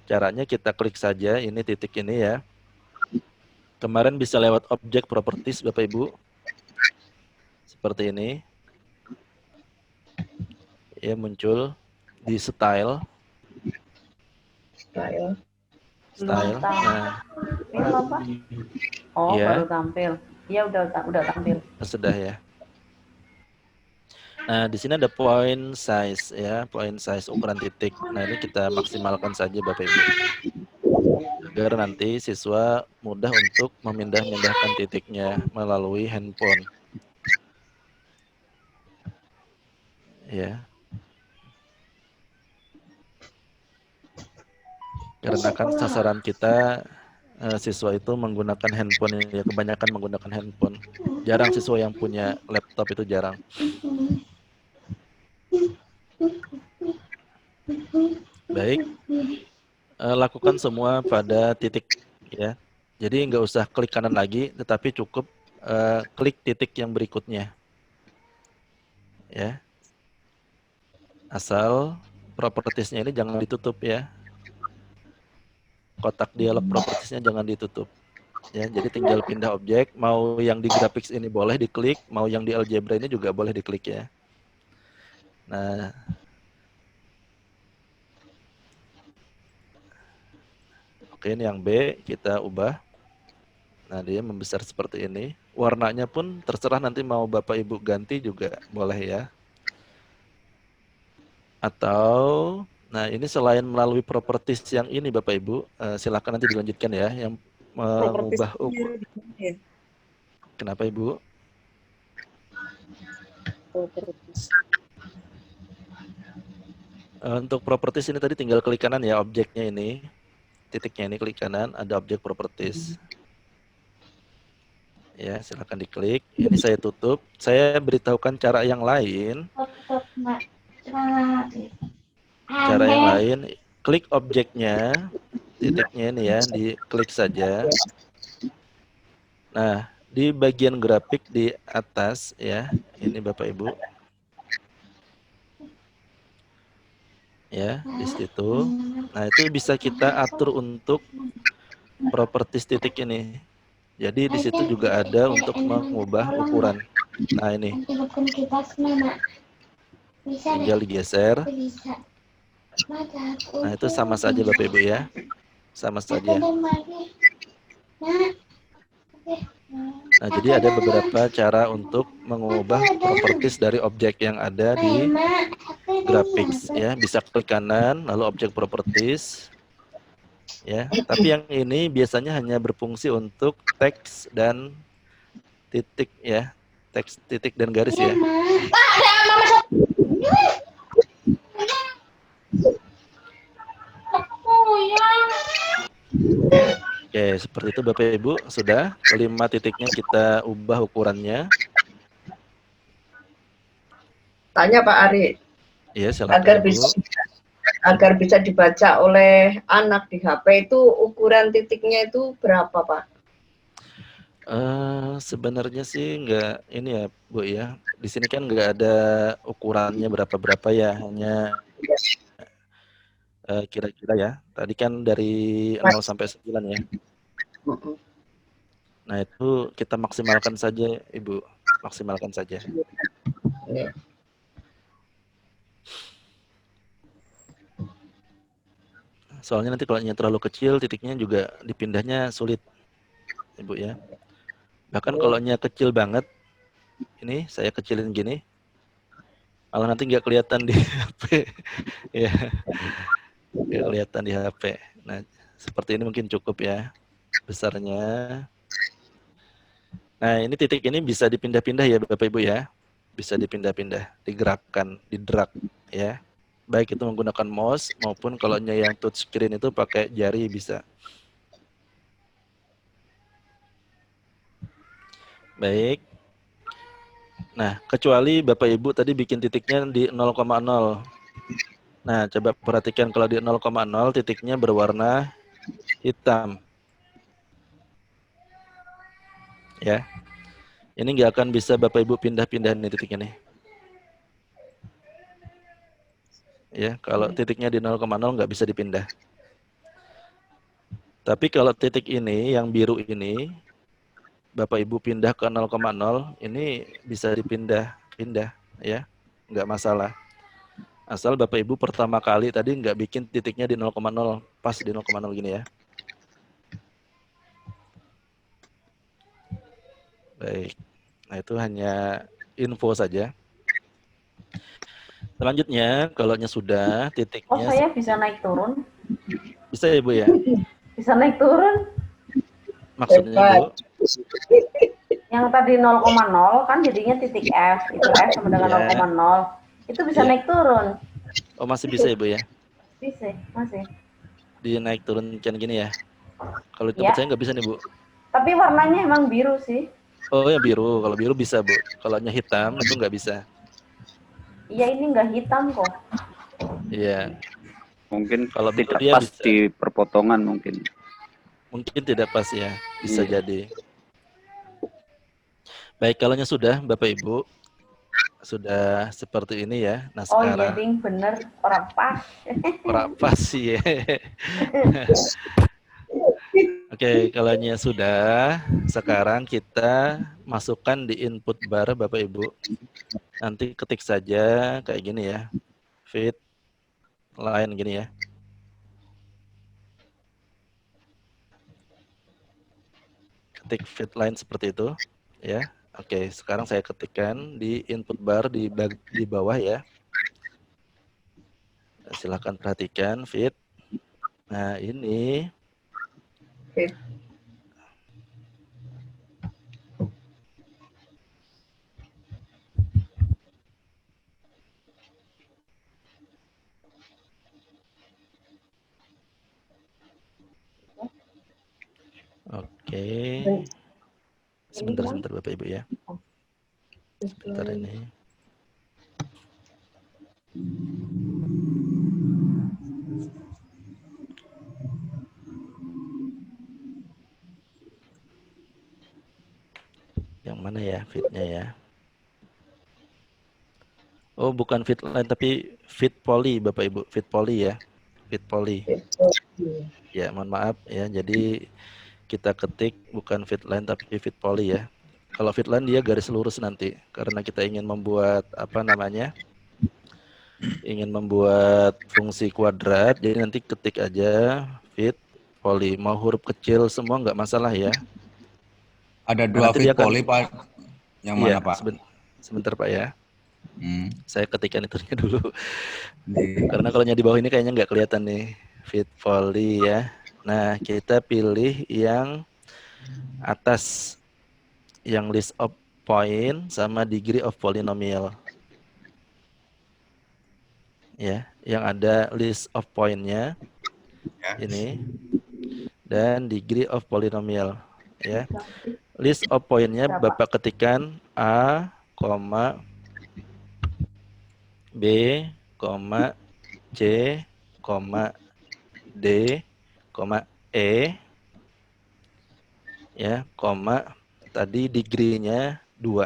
B: Caranya kita klik saja ini titik ini ya. Kemarin bisa lewat objek properties Bapak Ibu. Seperti ini. Ya muncul di style. Style. Nah.
A: Ini apa? Oh,
B: ya.
A: baru tampil. Iya udah tampil.
B: Sudah ya. Nah, di sini ada point size ya, point size ukuran titik. Nah, ini kita maksimalkan saja Bapak Ibu. Agar nanti siswa mudah untuk memindahkan titiknya melalui handphone. Ya. Karena kan sasaran kita siswa itu menggunakan handphone ya, kebanyakan menggunakan handphone. Jarang siswa yang punya laptop itu jarang. Baik. Lakukan semua pada titik ya. Jadi nggak usah klik kanan lagi, tetapi cukup klik titik yang berikutnya. Ya. Asal propertiesnya ini jangan ditutup ya. Kotak dialog propertiesnya jangan ditutup. Ya, jadi tinggal pindah objek, mau yang di graphics ini boleh diklik, mau yang di algebra ini juga boleh diklik ya. Nah, oke, ini yang B kita ubah. Nah, dia membesar seperti ini. Warnanya pun terserah nanti mau Bapak Ibu ganti juga boleh ya. Atau, nah ini selain melalui properties yang ini Bapak Ibu, silakan nanti dilanjutkan ya, yang mengubah ukuran. Kenapa Ibu? Untuk properties ini tadi tinggal klik kanan ya, objeknya ini. Titiknya ini klik kanan, ada objek properties. Ya, silakan diklik. Ini saya tutup. Saya beritahukan cara yang lain. Cara yang lain, klik objeknya, titiknya ini ya, diklik saja. Nah, di bagian grafik di atas ya, ini Bapak Ibu. Ya, di situ. Nah, itu bisa kita atur untuk properties titik ini. Jadi di situ juga ada untuk mengubah ukuran. Nah, ini. Tinggal digeser. Nah, itu sama saja Bapak Ibu ya. Sama saja. Nah, jadi ada beberapa cara untuk mengubah properties dari objek yang ada di graphics ya. Bisa klik kanan lalu objek properties. Ya, tapi yang ini biasanya hanya berfungsi untuk teks dan titik ya. Teks, titik dan garis ya. Oke, seperti itu Bapak Ibu. Sudah, kelima titiknya kita ubah ukurannya.
J: Tanya Pak Ari,
B: Iya, silakan
J: agar
B: Ibu.
J: bisa dibaca oleh anak di HP itu ukuran titiknya itu berapa Pak?
B: Sebenarnya sih nggak ini ya Bu ya. Di sini kan nggak ada ukurannya berapa-berapa ya, hanya kira-kira ya. Tadi kan dari 0 sampai 9 ya. Nah itu kita maksimalkan saja Ibu, maksimalkan saja. Soalnya nanti kalau terlalu kecil titiknya juga dipindahnya sulit Ibu ya. Bahkan kalau kecil banget, ini saya kecilin gini, malah nanti nggak kelihatan di HP. Ya, nggak kelihatan di HP. Nah, seperti ini mungkin cukup ya besarnya. Nah, ini titik ini bisa dipindah-pindah ya Bapak Ibu ya. Bisa dipindah-pindah, digerakkan, di-drag ya. Baik itu menggunakan mouse maupun kalau yang touchscreen itu pakai jari bisa. Baik. Nah, kecuali Bapak Ibu tadi bikin titiknya di 0,0. Nah, coba perhatikan kalau di 0,0 titiknya berwarna hitam. Ya. Ini nggak akan bisa Bapak Ibu pindah-pindah nih titik ini. Ya, kalau titiknya di 0,0 nggak bisa dipindah. Tapi kalau titik ini yang biru ini Bapak Ibu pindah ke 0,0 ini bisa dipindah ya, nggak masalah. Asal Bapak Ibu pertama kali tadi nggak bikin titiknya di 0,0, pas di 0,0 gini ya. Baik, nah itu hanya info saja. Selanjutnya, kalau sudah titiknya.
A: Oh, saya bisa naik turun?
B: Bisa ya Bu ya?
A: Bisa naik turun?
B: Maksudnya Bu?
A: Yang tadi 0,0 kan jadinya titik F, itu F sama dengan 0,0. Itu bisa naik turun.
B: Oh, masih bisa ya Bu ya?
A: Bisa, masih.
B: Di naik turun kan gini ya? Kalau di tempat saya nggak bisa nih Bu.
A: Tapi warnanya emang biru sih.
B: Oh ya biru, kalau biru bisa Bu. Kalau hitam itu nggak bisa.
A: Iya ini nggak hitam kok.
B: Iya.
E: Mungkin
B: kalau
E: tidak pas bisa di perpotongan mungkin.
B: Mungkin tidak pas ya, bisa jadi. Baik, kalau sudah Bapak Ibu sudah seperti ini ya. Nah sekarang.
A: Oh iya ding, bener orang pas.
B: Orang pas sih ya. Oke, kalau sudah, sekarang kita masukkan di input bar Bapak Ibu. Nanti ketik saja kayak gini ya. Fit line gini ya. Ketik fit line seperti itu ya. Oke, sekarang saya ketikkan di input bar di bawah ya. Silahkan perhatikan fit. Nah, ini
J: fit.
B: Oke. Sebentar Bapak Ibu ya. Sebentar ini. Yang mana ya fitnya ya? Oh, bukan fit line tapi fit poly Bapak Ibu, fit poly ya. Fit poly. Ya, mohon maaf ya. Jadi kita ketik bukan fit line tapi fit poly ya. Kalau fit line dia garis lurus nanti karena kita ingin membuat apa namanya? Ingin membuat fungsi kuadrat. Jadi nanti ketik aja fit poly. Mau huruf kecil semua nggak masalah ya.
K: Ada dua fit poly Pak. Yang mana Pak?
B: Sebentar Pak ya. Saya ketikkan itunya dulu. Karena kalau di bawah ini kayaknya nggak kelihatan nih fit poly ya. Nah, kita pilih yang atas, yang list of point sama degree of polynomial. Ya, yang ada list of point-nya ini. dan degree of polynomial ya. List of pointnya Bapak ketikkan A, B, C, D, E ya, tadi degree-nya 2.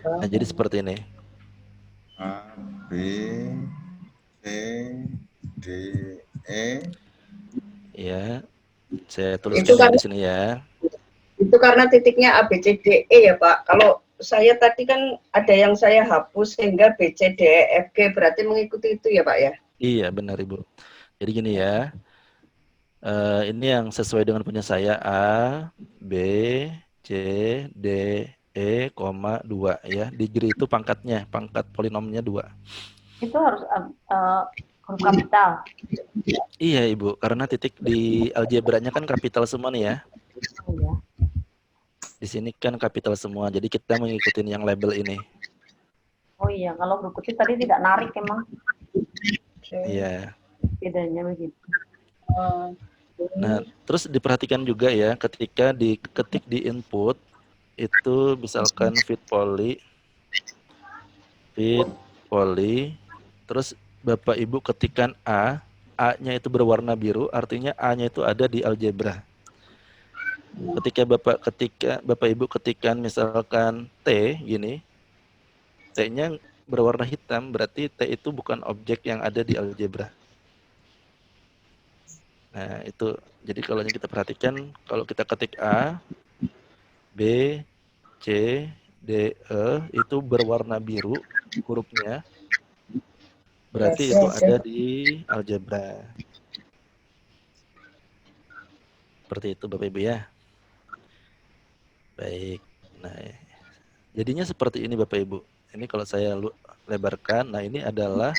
B: Nah, jadi seperti ini.
K: A, B, C, D, E.
B: Ya, saya tuliskan
J: Itu
B: dulu
J: kan
B: di sini ya.
J: Itu karena titiknya A, B, C, D, E ya Pak. Kalau saya tadi kan ada yang saya hapus sehingga B, C, D, E, F, G berarti mengikuti itu ya Pak ya?
B: Iya, benar Ibu. Jadi gini ya. Ini yang sesuai dengan punya saya A, B, C, D, E, 2 ya. Degree itu pangkat polinomnya 2.
C: Itu harus huruf kapital.
B: Iya Ibu, karena titik di algebranya kan kapital semua nih ya.
C: Oh, ya.
B: Di sini kan kapital semua, jadi kita mengikuti yang label ini.
C: Oh iya, kalau huruf kecil tadi tidak narik emang.
B: Iya.
C: Bedanya begitu.
B: Nah, terus diperhatikan juga ya, ketika diketik di input, itu misalkan fit poly, terus Bapak Ibu ketikkan A-nya itu berwarna biru, artinya A-nya itu ada di algebra. Ketika Bapak Ibu ketikkan misalkan T gini, T-nya berwarna hitam, berarti T itu bukan objek yang ada di algebra. Nah, itu. Jadi kalau kita perhatikan, kalau kita ketik A, B, C, D, E, itu berwarna biru hurufnya, berarti itu ada di algebra. Seperti itu Bapak Ibu ya. Baik. Nah, jadinya seperti ini Bapak Ibu. Ini kalau saya lebarkan, nah ini adalah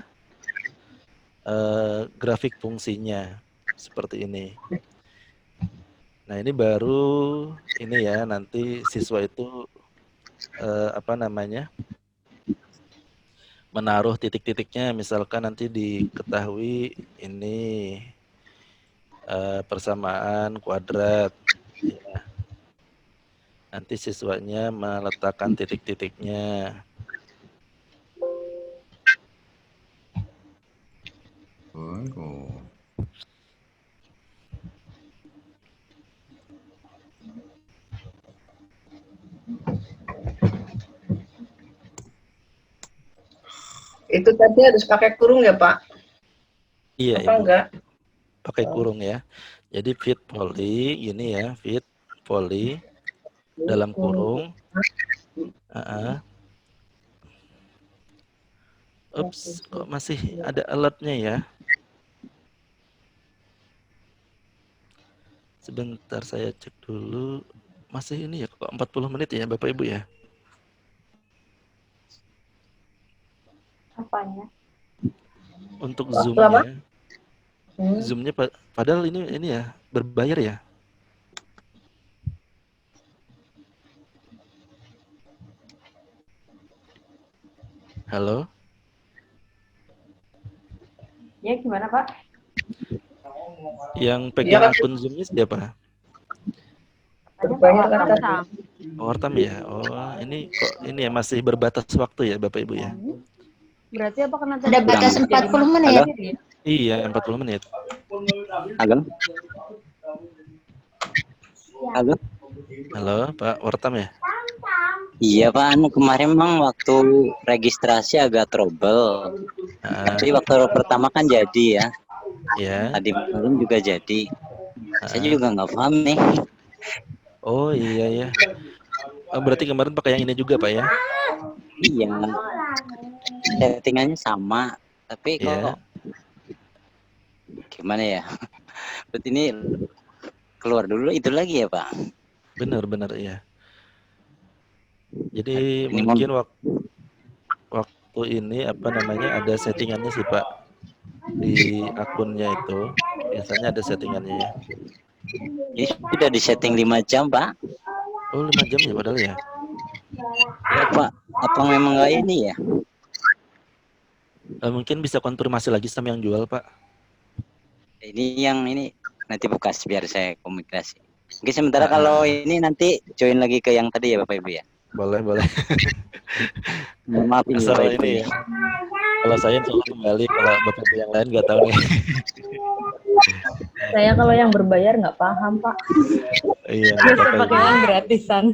B: grafik fungsinya. Seperti ini. Nah, ini baru ini ya, nanti siswa itu menaruh titik-titiknya, misalkan nanti diketahui ini persamaan kuadrat ya. Nanti siswanya meletakkan titik-titiknya.
J: Itu tadi harus pakai kurung ya Pak?
B: Iya,
J: Apa
B: Ibu.
J: enggak?
B: Pakai kurung ya. Jadi fit poly ini ya, fit poly dalam kurung. Ups, kok masih ada alertnya ya? Sebentar saya cek dulu. Masih ini ya, kok 40 menit ya Bapak Ibu ya?
C: Apanya?
B: Untuk Zoom-nya. Zoom-nya padahal ini ya, berbayar ya? Halo?
C: Ya gimana Pak?
B: Yang pegang akun Zoom-nya siapa?
J: Berbayar kata.
B: Ortam ya? Oh, ini kok ini ya masih berbatas waktu ya Bapak Ibu ya?
C: Berarti apa kena
F: Ada batas 40 menit.
B: Iya, 40 menit.
E: Halo? Halo?
B: Halo, Pak Ortam ya?
I: Iya Pak, kemarin memang waktu registrasi agak trouble. Tapi waktu pertama kan jadi ya.
B: Ya.
I: Tadi malam juga jadi. Saya juga nggak paham nih.
B: Oh iya ya. Oh, berarti kemarin pakai yang ini juga Pak ya?
I: Iya. Settingannya sama, tapi kok gimana ya? Berarti ini keluar dulu itu lagi ya Pak?
B: Benar ya. Jadi ini mungkin waktu ini ada settingannya sih Pak di akunnya itu. Biasanya ada settingannya ya.
I: Ini sudah disetting 5 jam Pak.
B: Oh 5 jam ya padahal ya?
I: Ya Pak, apa memang nggak ini ya?
B: Mungkin bisa konfirmasi lagi sama yang jual Pak.
I: Ini yang ini nanti bukas biar saya komunikasi. Oke, sementara kalau ini nanti join lagi ke yang tadi ya Bapak Ibu ya.
B: Boleh, boleh.
I: Mohon maaf ini
B: Asal
I: Bapak Ibu.
B: ini ya. Kalau saya insya Allah kembali, kalau Bapak Ibu yang lain nggak tahu nih.
C: Saya kalau yang berbayar nggak paham, Pak.
B: Iya, nggak
C: Biasa
B: apa-apa,
C: pakai
B: Ibu.
C: yang gratisan.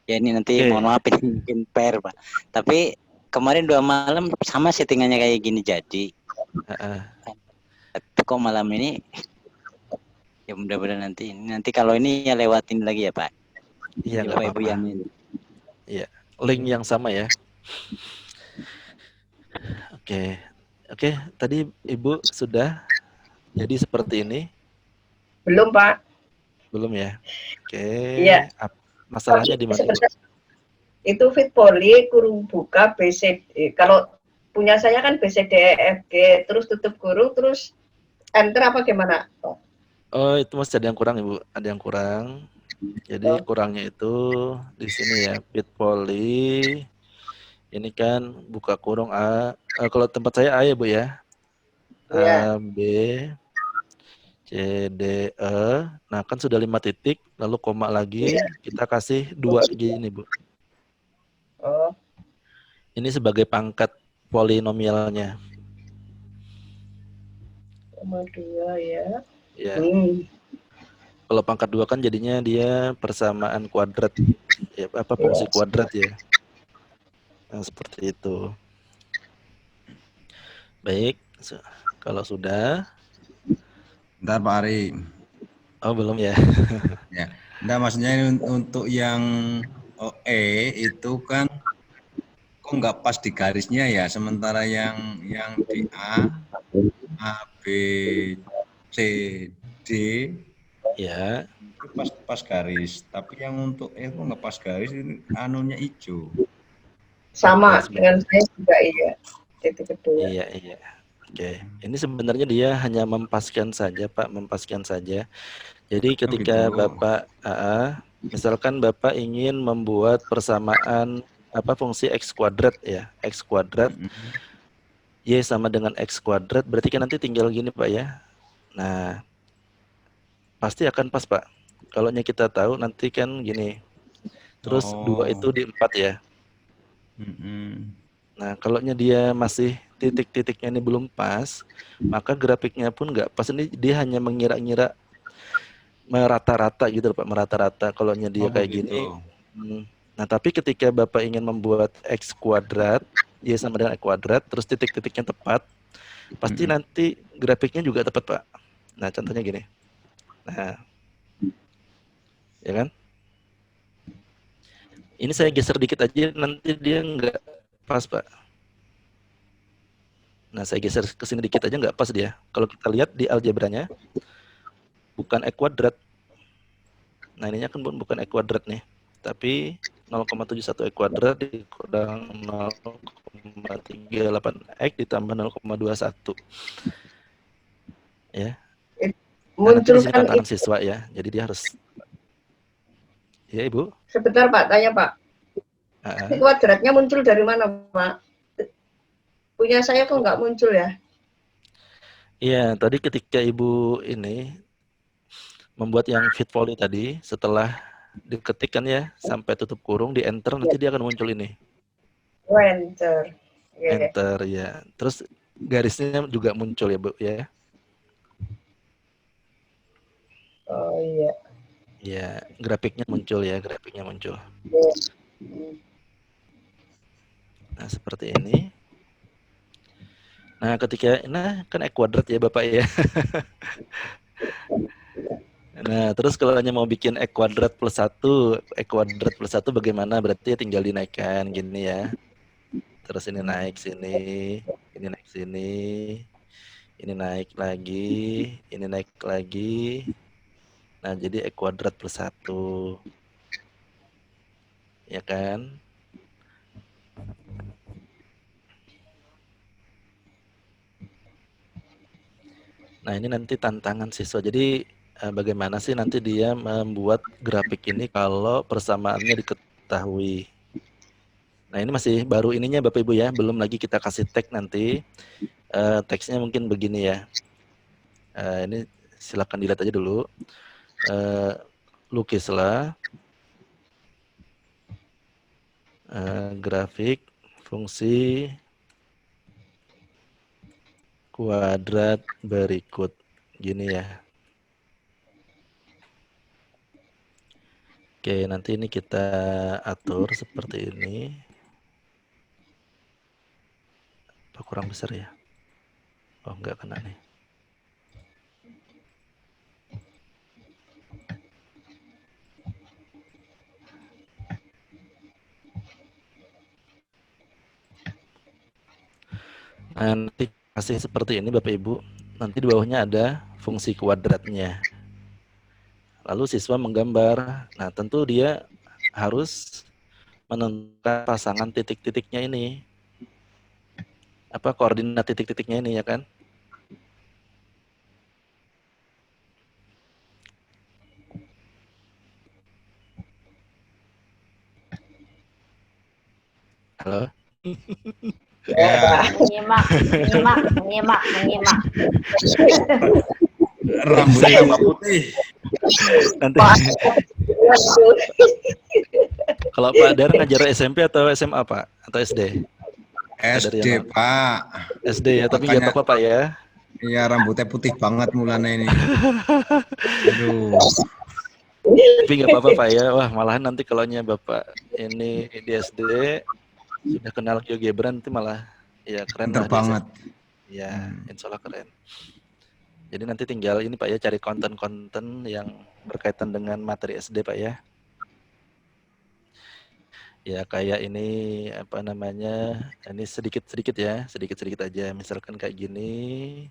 I: Ya ini nanti mohon maaf ini mungkin PR Pak. Tapi kemarin 2 malam sama settingannya kayak gini jadi. Tapi kok malam ini ya mudah-mudahan nanti kalau ini ya lewatin lagi ya Pak.
B: Iya, nggak
I: Bapak Ibu
B: apa-apa.
I: yang ini.
B: Iya, link yang sama ya. Oke, tadi Ibu sudah jadi seperti ini?
J: Belum, Pak.
B: Belum ya? Oke.
J: Iya.
B: Masalahnya di mana, Ibu?
J: Itu Fitboli kurung buka BCD. Kalau punya saya kan BCDEFG, terus tutup kurung, terus enter apa gimana?
B: Oh, itu masih ada yang kurang, Ibu. Ada yang kurang. Jadi kurangnya itu di sini ya, Fitboli. Ini kan buka kurung A. Kalau tempat saya A ya, Bu ya. A, B, C, D, E. Nah, kan sudah 5 titik, lalu koma lagi, kita kasih 2 gini, Bu.
J: Oh.
B: Ini sebagai pangkat polinomialnya.
J: Koma 2 ya.
B: Ya. Kalau pangkat 2 kan jadinya dia persamaan kuadrat. Ya, fungsi kuadrat ya. Nah, seperti itu. Baik, kalau sudah.
K: Bentar Pak Ari.
B: Oh, belum ya.
K: Ya. Nah, maksudnya ini untuk yang OE itu kan kok nggak pas di garisnya ya, sementara yang di A, B, C, D
B: ya
K: itu pas garis, tapi yang untuk E kok nggak pas garis, ini anunya hijau.
J: Sama dengan saya juga iya. Titik kedua.
B: Iya. Oke, ini sebenarnya dia hanya mempaskan saja, Pak, mempaskan saja. Jadi ketika
K: gitu.
B: Bapak misalkan Bapak ingin membuat persamaan fungsi x kuadrat ya, x kuadrat y sama dengan x kuadrat, berarti kan nanti tinggal gini, Pak ya. Nah, pasti akan pas, Pak. Kalau kita tahu nanti kan gini. Terus 2 itu di 4 ya. Nah, kalau dia masih titik-titiknya ini belum pas, maka grafiknya pun nggak pas. Ini dia hanya mengira-ngira merata-rata gitu, Pak, merata-rata kalau dia kayak gini. Nah, tapi ketika Bapak ingin membuat x kuadrat, y sama dengan x kuadrat, terus titik-titiknya tepat, pasti nanti grafiknya juga tepat, Pak. Nah, contohnya gini. Nah, ya kan? Ini saya geser dikit aja, nanti dia nggak pas, Pak. Nah, saya geser ke sini dikit aja nggak pas dia. Kalau kita lihat di algebranya, bukan x kuadrat. Nah, ininya kan bukan x kuadrat nih. Tapi 0,71 x kuadrat dikurang 0,38x ditambah 0,21. Ya. Nah, nanti di sini tantangan siswa ya. Jadi dia harus. Ya, Ibu.
J: Sebentar, Pak, tanya, Pak. Kuadratnya muncul dari mana, Pak? Punya saya kok nggak muncul ya?
B: Iya, tadi ketika Ibu ini membuat yang Fitboli tadi, setelah diketikkan ya sampai tutup kurung, di enter, nanti dia akan muncul ini.
J: Enter.
B: Enter ya. Terus garisnya juga muncul ya, Bu ya.
J: Oh iya.
B: Ya, grafiknya muncul ya, grafiknya muncul. Nah, seperti ini. Nah, ketika kan x kuadrat ya, Bapak ya. Nah, terus kalau hanya mau bikin x kuadrat plus 1 bagaimana? Berarti tinggal dinaikkan gini ya. Terus ini naik sini, ini naik sini, ini naik lagi, ini naik lagi. Nah, jadi x kuadrat plus 1. Ya kan? Nah, ini nanti tantangan siswa. Jadi bagaimana sih nanti dia membuat grafik ini kalau persamaannya diketahui. Nah, ini masih baru ininya Bapak Ibu ya, belum lagi kita kasih tag nanti. Teksnya mungkin begini ya. Ini silakan dilihat aja dulu. Lukislah grafik fungsi kuadrat berikut. Gini ya. Oke, nanti ini kita atur seperti ini. Apa kurang besar ya? Oh, enggak kena nih. Nah, nanti kasih seperti ini Bapak Ibu. Nanti di bawahnya ada fungsi kuadratnya. Lalu siswa menggambar. Nah, tentu dia harus menentukan pasangan titik-titiknya ini. Apa koordinat titik-titiknya ini ya kan? Halo?
K: Ya,
C: menyimak.
K: rambutnya tambah putih.
B: Nanti kalau Pak Dar ngajar SMP atau SMA Pak? Atau SD?
K: SD, Pak.
B: SD ya, tapi nggak
K: Makanya-
B: apa-apa Pak ya.
K: Iya, rambutnya putih banget mulanya ini. Aduh.
B: Tapi nggak apa-apa Pak ya. Wah, malahan nanti kalaunya Bapak ini di SD sudah kenal GeoGebra nanti malah ya keren
K: Pinter
B: lah.
K: banget.
B: Ya, insya Allah keren. Jadi nanti tinggal ini Pak ya, cari konten-konten yang berkaitan dengan materi SD Pak ya. Ya kayak ini apa namanya, ini sedikit-sedikit ya, sedikit-sedikit aja. Misalkan kayak gini,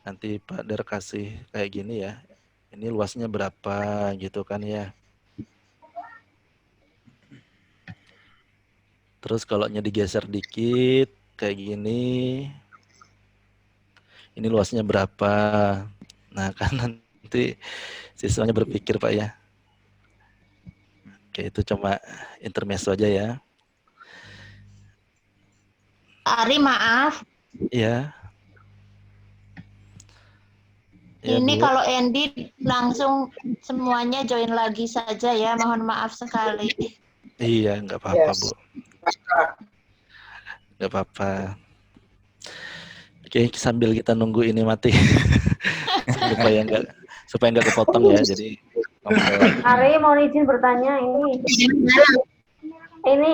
B: nanti Pak Der kasih kayak gini ya. Ini luasnya berapa gitu kan ya. Terus kalau digeser dikit kayak gini, ini luasnya berapa. Nah kan nanti siswanya berpikir Pak ya. Oke, itu cuma intermezzo aja ya.
F: Ari, maaf.
B: Iya. Ya,
F: Ini
B: Bu.
F: kalau Andy langsung semuanya join lagi saja ya. Mohon maaf sekali.
B: Iya, nggak apa-apa,
J: Yes.
B: Bu. Nggak apa-apa. Oke, sambil kita nunggu ini mati. supaya nggak kepotong ya. Jadi
C: Ari mau izin bertanya ini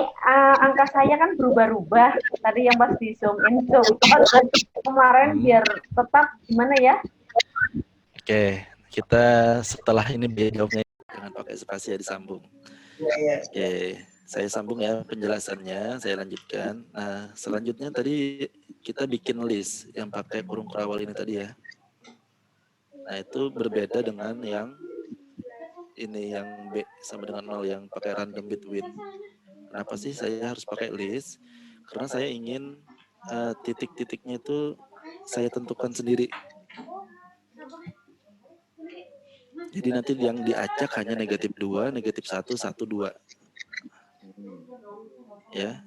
C: angka saya kan berubah-ubah. Tadi yang pas di zoom in zoom out kemarin biar tetap gimana ya?
B: Oke, kita setelah ini biar jawabnya dengan pakai spasi ya disambung. Oke, saya sambung ya penjelasannya, saya lanjutkan. Nah, selanjutnya tadi kita bikin list yang pakai kurung kerawal ini tadi ya. Nah, itu berbeda dengan yang ini yang B sama dengan 0 yang pakai random between. Kenapa sih saya harus pakai list? Karena saya ingin titik-titiknya itu saya tentukan sendiri. Jadi nanti yang diacak hanya negatif 2, negatif 1, 1, 2. Ya,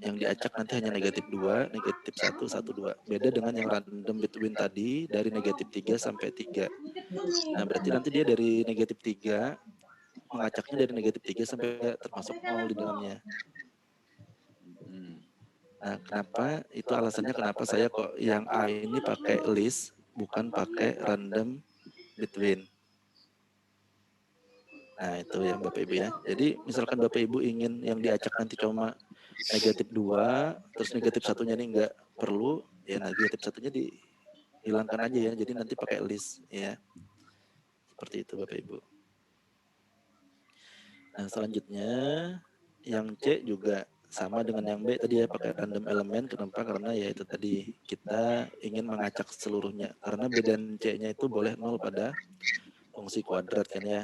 B: yang diacak nanti hanya negatif 2, negatif 1, 1, 2. Beda dengan yang random between tadi dari negatif 3 sampai 3. Nah, berarti nanti dia dari negatif 3, mengacaknya dari negatif 3 sampai termasuk 0 di dalamnya. Nah, kenapa? Itu alasannya kenapa saya kok yang A ini pakai list, bukan pakai random between. Nah, itu yang Bapak Ibu ya. Jadi, misalkan Bapak Ibu ingin yang diacak nanti cuma negatif 2, terus negatif 1-nya ini enggak perlu, ya negatif 1-nya dihilangkan aja ya. Jadi nanti pakai list ya. Seperti itu Bapak Ibu. Nah, selanjutnya yang C juga sama dengan yang B tadi ya, pakai random elemen. Kenapa? Karena ya itu tadi kita ingin mengacak seluruhnya. Karena B dan C-nya itu boleh 0 pada fungsi kuadrat kan ya.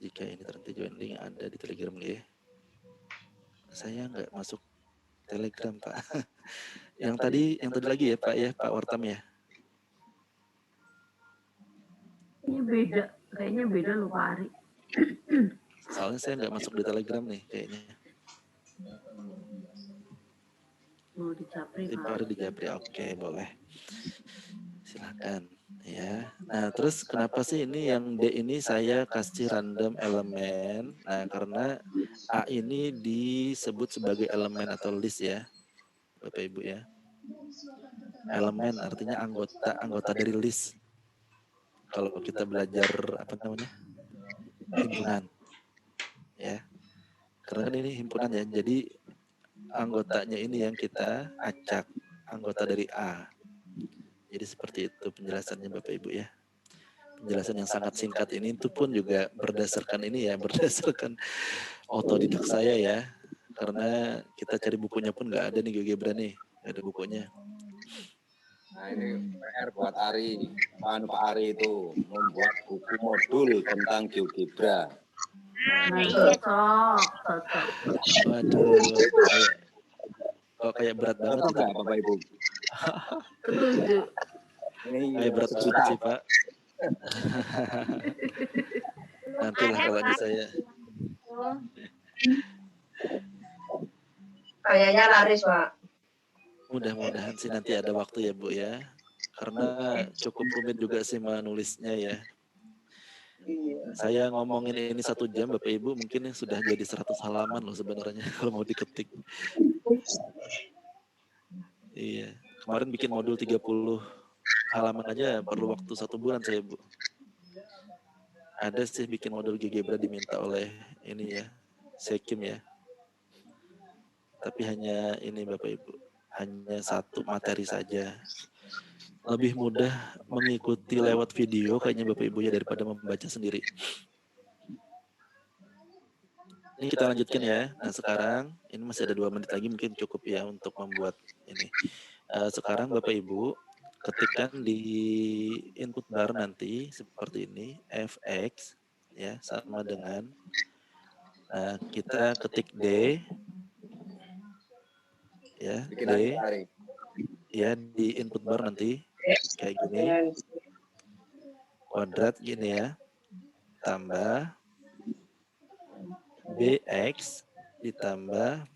B: Jika ini terhenti join link ada di Telegram ya. Saya nggak masuk Telegram Pak. yang tadi lagi ya Pak ya, Pak Wartam ya.
A: Kayaknya beda loh Pak Ari.
B: Soalnya saya nggak masuk di Telegram nih kayaknya.
A: Mau di Japri, Pak.
B: Baru di Japri, oke boleh. Silakan ya. Nah terus kenapa sih ini yang D ini saya kasih random elemen? Nah karena A ini disebut sebagai elemen atau list ya, Bapak Ibu ya. Elemen artinya anggota dari list. Kalau kita belajar apa namanya himpunan, ya. Karena kan ini himpunan ya, jadi anggotanya ini yang kita acak, anggota dari A. Jadi seperti itu penjelasannya Bapak Ibu ya. Penjelasan yang sangat singkat ini itu pun juga berdasarkan ini ya, berdasarkan otodidak saya ya. Karena kita cari bukunya pun nggak ada nih GeoGebra nih, nggak ada bukunya.
K: Nah ini PR buat Ari, Pak Ari itu membuat buku modul tentang GeoGebra.
A: Nah, cocok.
B: Waduh, kayak berat banget itu
K: Bapak Ibu.
A: Setuju.
B: Kayak berat banget sih Pak. Nantilah kalau ada saya.
J: Kayaknya laris, Pak.
B: Mudah-mudahan sih nanti ada waktu ya Bu ya. Karena cukup rumit juga sih menulisnya ya. Saya ngomongin ini 1 jam Bapak Ibu mungkin sudah jadi 100 halaman loh sebenarnya kalau mau diketik. Iya, kemarin bikin modul 30 halaman aja perlu waktu 1 bulan saya Bu. Ada sih bikin modul GeoGebra diminta oleh ini ya, Sekim ya. Tapi hanya ini Bapak Ibu, hanya 1 materi saja. Lebih mudah mengikuti lewat video kayaknya Bapak Ibu ya daripada membaca sendiri. Ini kita lanjutkan ya. Nah sekarang ini masih ada 2 menit lagi mungkin cukup ya untuk membuat ini. Sekarang Bapak Ibu ketikkan di input bar nanti seperti ini fx ya sama dengan kita ketik D ya D ya di input bar nanti kayak gini kuadrat gini ya tambah bx ditambah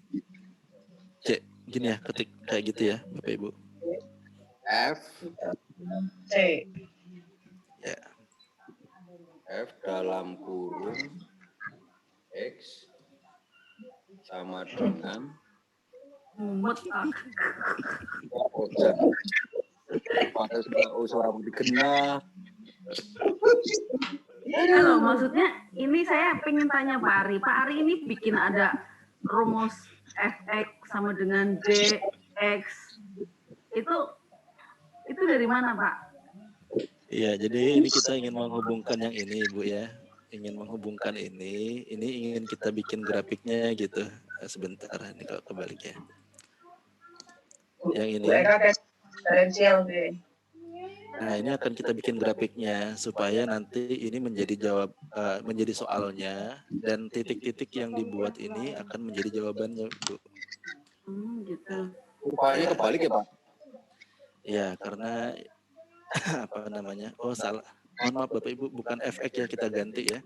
B: c gini ya ketik kayak gitu ya Bapak Ibu.
K: F
J: C
B: ya
K: F dalam kurung X sama dengan
A: Mumet.
K: pada suara dikenal.
A: Halo, maksudnya ini saya pengen tanya Pak Ari. Pak Ari ini bikin ada rumus fx sama dengan dx itu dari mana Pak?
B: Iya, jadi ini kita ingin menghubungkan yang ini, Bu ya. Ingin menghubungkan ini ingin kita bikin grafiknya gitu. Sebentar, ini kalau kebalik ya. Yang ini. Nah, ini akan kita bikin grafiknya supaya nanti ini menjadi soalnya dan titik-titik yang dibuat ini akan menjadi jawabannya, Bu.
A: Gitu.
K: Rupanya kebalik ya, Pak?
B: Ya, karena apa namanya? Oh, salah. Mohon maaf Bapak Ibu, bukan fx ya, kita ganti ya.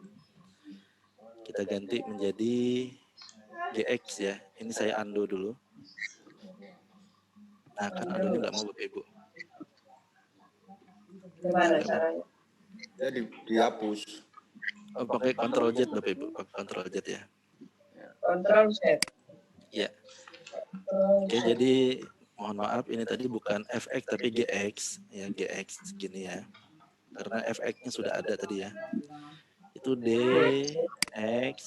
B: Kita ganti menjadi gx ya. Ini saya undo dulu. Nah, kan undo nggak mau Bapak Ibu.
J: Gimana caranya?
K: Jadi dihapus.
B: Oh, pakai Ctrl Z Bapak Ibu, pakai Ctrl Z ya.
J: Ctrl Z.
B: Ya. Oke, jadi mohon maaf ini tadi bukan fx tapi gx ya, gx gini ya. Karena fx-nya sudah ada tadi ya. Itu dx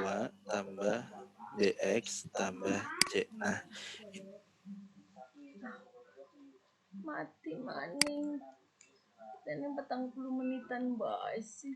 B: 2 tambah dx tambah c. Nah,
C: Mati maning. Dan yang 40 menitan bae sih.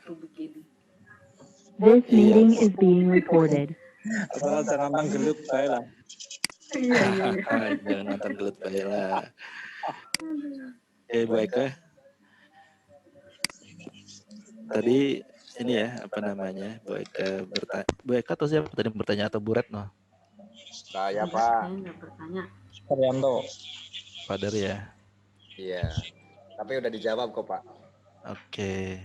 A: justru begini.
L: This meeting is being recorded.
D: Asal jangan tanggelut saya lah.
A: Iya.
B: Jangan nonton gelut baik lah. Bu Eka. Tadi ini ya, apa namanya, Bu Eka bertanya. Bu Eka atau siapa tadi bertanya atau Bu Retno?
M: Saya, Pak.
A: Saya nggak bertanya.
D: Haryanto.
B: Padar ya?
M: Iya. Tapi udah dijawab kok, Pak.
B: Oke.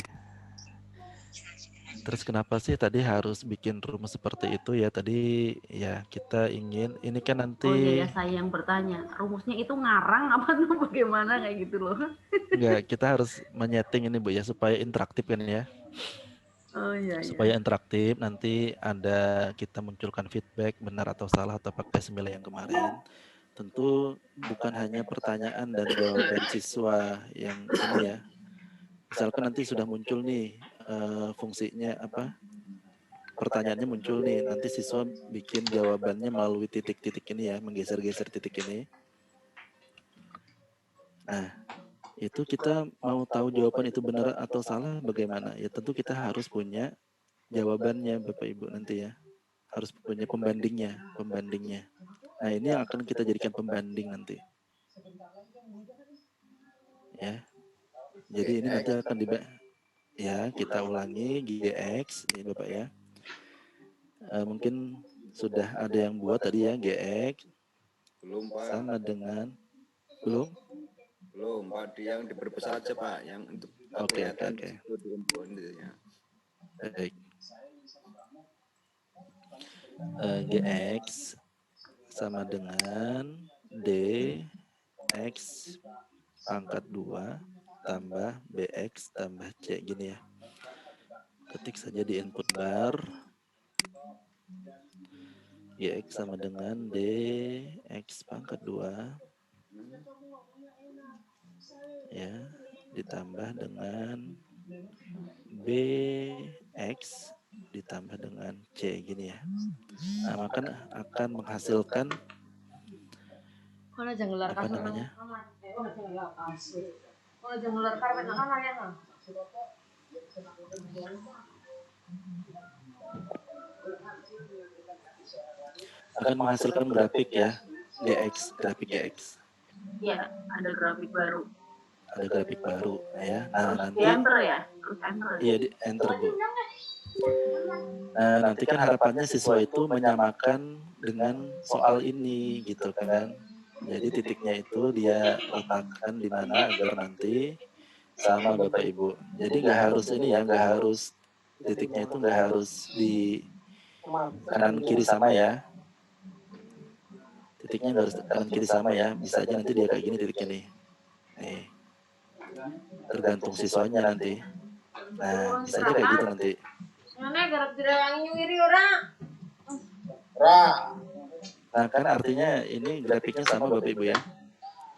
B: Terus kenapa sih tadi harus bikin rumus seperti itu ya? Tadi ya kita ingin, ini kan nanti...
A: Oh iya ya, saya yang bertanya. Rumusnya itu ngarang apa tuh bagaimana kayak gitu loh?
B: Enggak, kita harus menyeting ini Bu ya, supaya interaktif kan ya.
A: Oh iya.
B: Supaya interaktif, nanti ada kita munculkan feedback benar atau salah atau pakai semila yang kemarin. Tentu bukan hanya pertanyaan dan jawaban siswa yang ini ya. Misalkan nanti sudah muncul nih fungsinya apa? Pertanyaannya muncul nih, nanti siswa bikin jawabannya melalui titik-titik ini ya, menggeser-geser titik ini. Nah, itu kita mau tahu jawaban itu benar atau salah bagaimana? Ya tentu kita harus punya jawabannya Bapak Ibu nanti ya. Harus punya pembandingnya. Nah, ini yang akan kita jadikan pembanding nanti. Ya. Jadi ini nanti akan ya, kita ulangi GX ini Bapak ya. Mungkin sudah ada yang buat tadi ya, GX.
M: Belum, Pak.
B: Sama dengan belum?
M: Belum, Pak. Yang diperbesar aja, Pak. Yang untuk
B: Oke. Baik. GX sama dengan DX pangkat 2 tambah BX tambah C gini ya. Ketik saja di input bar. GX sama dengan DX pangkat 2 ya, ditambah dengan BX ditambah dengan C gini ya. Nah, maka akan menghasilkan apa namanya? Akan menghasilkan grafik ya, GX, grafik GX.
A: Iya, ada grafik baru.
B: Ada grafik baru ya. Nah, nanti
A: Enter ya? Terus enter.
B: Iya, di enter Bu. Nah, nanti kan harapannya siswa itu menyamakan dengan soal ini gitu kan. Jadi titiknya itu dia letakkan di mana agar nanti sama Bapak Ibu. Jadi nggak harus ini ya, nggak harus titiknya itu nggak harus di kanan kiri sama ya. Titiknya nggak harus kanan kiri sama ya. Bisa aja nanti dia kayak gini titiknya nih. Nih. Tergantung siswanya nanti. Nah, bisa aja kayak gitu nanti.
F: Mana garap dirang nyuwiri orang.
B: Nah, kan artinya ini grafiknya sama Bapak Ibu ya.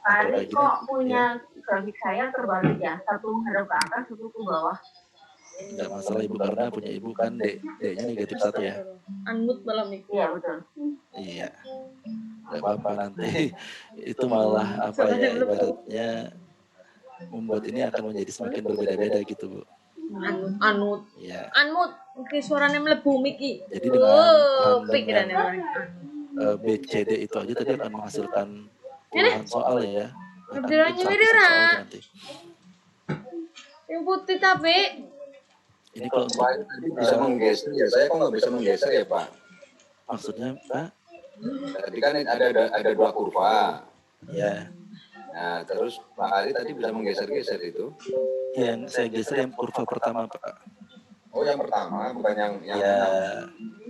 A: Tadi kok punya grafik saya terbalik ya, satu menghadap ke atas, satu ke bawah.
B: Enggak masalah Ibu, karena punya Ibu kan D-nya negatif 1 ya.
F: Unmute malam itu.
A: Iya betul.
B: Iya. Enggak apa-apa nanti. Itu malah apa ya, ibaratnya membuat ini akan menjadi semakin berbeda-beda gitu Bu.
F: Anut.
B: Iya.
F: Anmut, oke suaranya melebu Miki.
B: Jadi dengan
F: Pikirannya orang.
B: BCD itu aja tadi akan menghasilkan puluhan soal ya.
F: Berdiranya mirip
B: nanti.
F: Yang putih tapi.
B: Ini kalau
M: bisa menggeser ya, saya kok nggak bisa menggeser ya Pak?
B: Maksudnya Pak?
M: Tadi kan ada 2 kurva.
B: Ya.
M: Nah, terus Pak Ali tadi bisa menggeser-geser itu.
B: Yang saya geser yang kurva pertama Pak.
M: Oh, yang pertama, bukan yang
B: ya,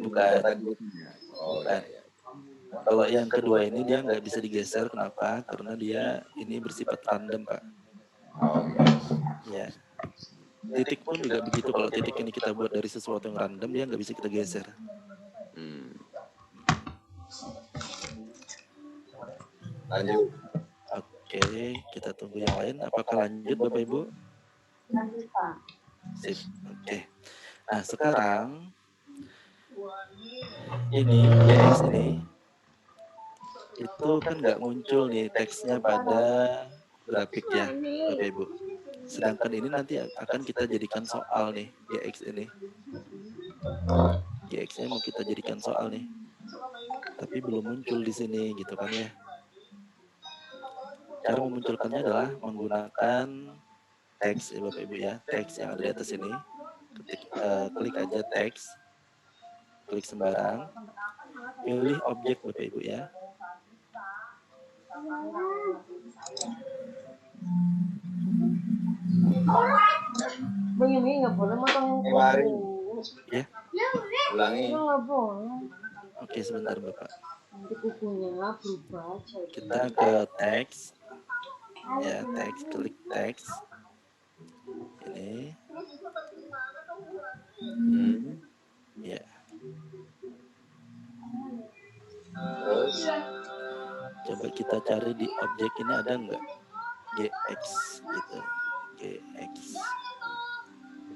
B: bukan.
M: Oh,
B: bukan. Ya. Kalau yang kedua ini dia nggak bisa digeser, kenapa? Karena dia ini bersifat random Pak.
M: Oh,
B: ya. Titik pun juga begitu, kalau titik ini kita buat dari sesuatu yang random, dia nggak bisa kita geser.
M: Lanjut.
B: Oke, kita tunggu yang lain. Apakah lanjut Bapak Ibu?
A: Lanjut Pak.
B: Sip. Oke. Nah sekarang ini GX ini itu kan nggak muncul nih teksnya pada grafik ya Bapak Ibu. Sedangkan ini nanti akan kita jadikan soal nih, GX ini. GX-nya mau kita jadikan soal nih. Tapi belum muncul di sini gitu kan ya. Cara memunculkannya adalah menggunakan teks ya Bapak Ibu ya. Teks yang ada di atas ini. Klik aja teks. Klik sembarang. Pilih objek Bapak Ibu ya.
C: Bunyi nggak boleh motong.
B: Ya.
M: Ulangi.
C: Nggak boleh.
B: Oke, sebentar Bapak.
C: Nanti kukunya berubah.
B: Kita ke teks. Ya, teks, klik teks. Ini. Ya.
M: Terus
B: Coba kita cari di objek ini ada nggak GX gitu. GX.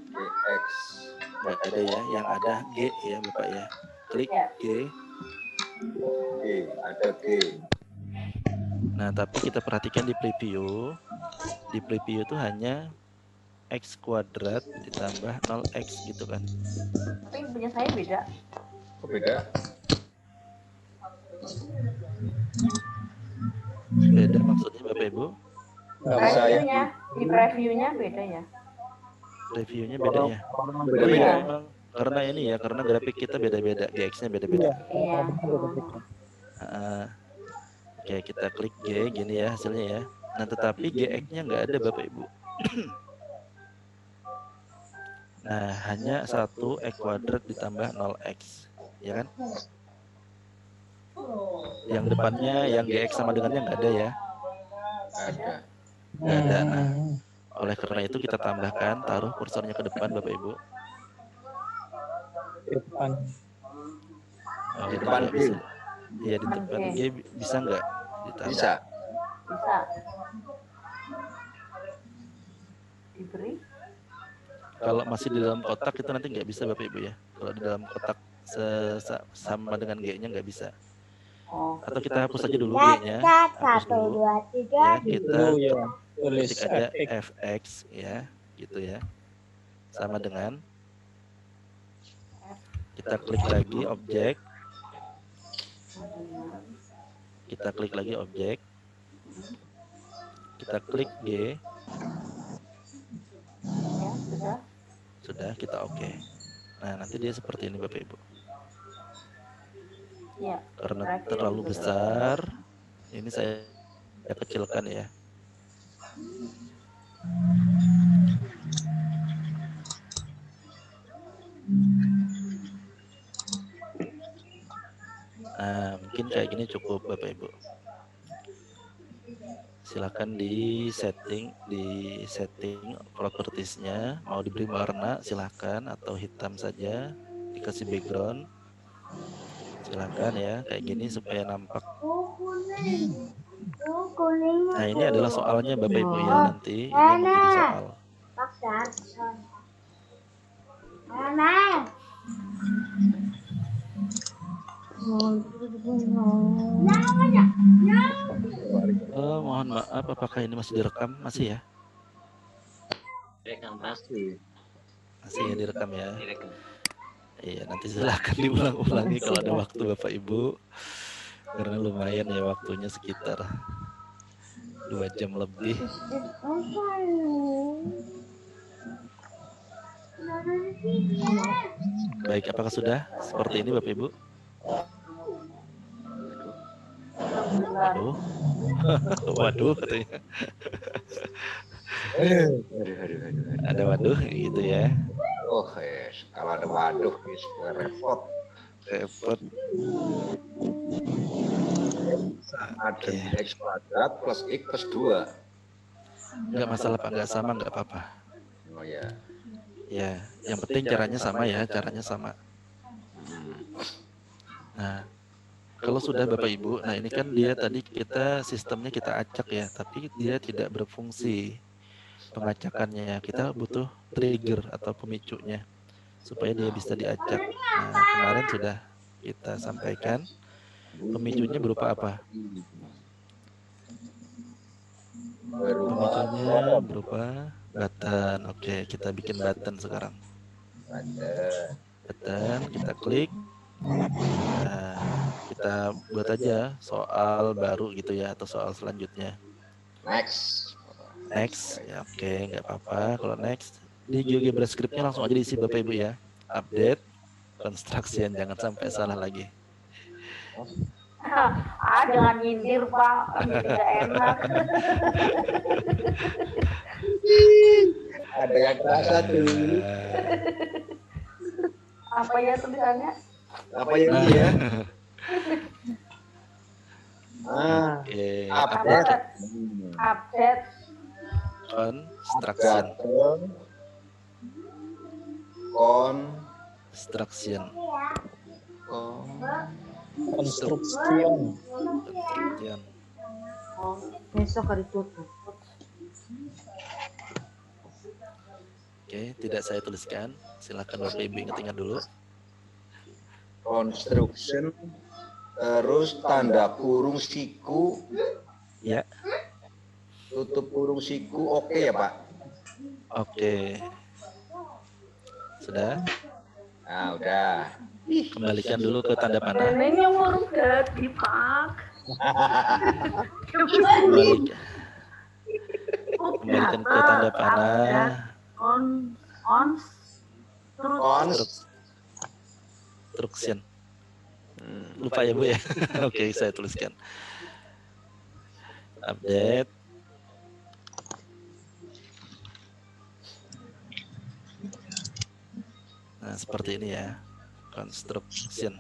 M: GX.
B: Nggak ada ya, yang ada G ya Bapak ya. Klik G.
M: G, ada G.
B: Nah, tapi kita perhatikan di preview. Di preview itu hanya X kuadrat ditambah 0X gitu kan.
G: Tapi punya saya beda.
M: Kok beda?
B: Beda maksudnya Bapak Ibu?
G: Previewnya, di previewnya beda ya.
B: Reviewnya beda ya?
M: Beda-beda.
B: Iya, memang karena ini ya, karena grafik kita beda-beda, GX-nya beda-beda.
G: Iya.
B: Oke, kita klik G, gini ya hasilnya ya. Nah, tetapi GX-nya nggak ada Bapak Ibu. Nah, hanya 1 X kuadrat ditambah 0X, ya kan? Yang depannya, yang GX sama dengannya nggak ada ya?
M: Ada.
B: Nggak ada. Nah, oleh karena itu kita tambahkan, taruh kursornya ke depan Bapak Ibu.
D: Depan.
B: Oh,
M: Di depan
B: nggak
M: G.
B: bisa. Iya, di depan G bisa nggak ditambah?
M: Bisa.
G: Bisa. Diberi.
B: Kalau masih di dalam kotak itu nanti nggak bisa Bapak Ibu ya. Kalau di dalam kotak sama dengan G-nya nggak bisa. Atau kita hapus aja dulu G-nya. Hapus dulu. Ya, kita ketik aja fx ya, gitu ya. Sama dengan kita klik lagi objek. Kita klik lagi objek. Kita klik G. Sudah, kita oke. Nah, nanti dia seperti ini Bapak Ibu.
G: Ya.
B: Karena terlalu besar, ini saya kecilkan ya. Nah, mungkin kayak gini cukup Bapak Ibu. Silakan di setting propertiesnya, mau diberi warna silakan atau hitam saja, dikasih background silakan ya, kayak gini supaya nampak. Nah, ini adalah soalnya Bapak Ibu ya, nanti ini menjadi soal. Mohon maaf, apakah ini masih direkam? Masih ya?
I: Direkam pasti.
B: Masih ya, direkam ya. Iya, nanti silakan diulang-ulangi kalau ada waktu Bapak Ibu. Karena lumayan ya waktunya sekitar 2 jam lebih. Baik, apakah sudah seperti ini Bapak Ibu? Waduh. Waduh katanya. Ada waduh gitu ya.
M: Oh, yes. Kalau ada waduh, repot.
B: Repot.
M: Ada X kuadrat plus X plus 2.
B: Enggak masalah Pak, enggak sama enggak apa-apa.
M: Oh ya.
B: Ya, yang penting caranya sama ya, caranya sama. Nah, kalau sudah Bapak Ibu, nah ini kan dia tadi sistemnya kita acak ya, tapi dia tidak berfungsi pengacakannya. Kita butuh trigger atau pemicunya supaya dia bisa diacak. Nah, kemarin sudah kita sampaikan pemicunya berupa apa? Pemicunya berupa Button. Oke, kita bikin button sekarang. Button, kita klik. Nah, kita buat aja soal baru gitu ya, atau soal selanjutnya.
M: Next.
B: Ya oke, nggak apa-apa kalau next. Di GeoGebra script-nya langsung aja diisi Bapak Ibu ya. Update, construction, jangan sampai salah lagi.
G: Jangan nyindir Pak, tidak enak.
M: Ada yang kerasa tuh.
G: Apa ya tulisannya?
M: Apa yang dia?
B: Oke,
G: Update.
B: Construction.
D: Konstruksi.
C: Besok hari tutup.
B: Oke, tidak saya tuliskan. Silakan Bapak Ibu ingat-ingat dulu.
M: Construction, terus tanda kurung siku.
B: Ya.
M: Tutup kurung siku, oke ya Pak?
B: Oke. Sudah?
M: Nah, udah.
B: Kembalikan dulu ke tanda panah.
G: Ini yang baru jadi Pak.
B: Kembalikan ke tanda panah. Construction. Lupa ya Bu ya. Oke, saya tuliskan. Update. Nah, seperti ini ya. Construction.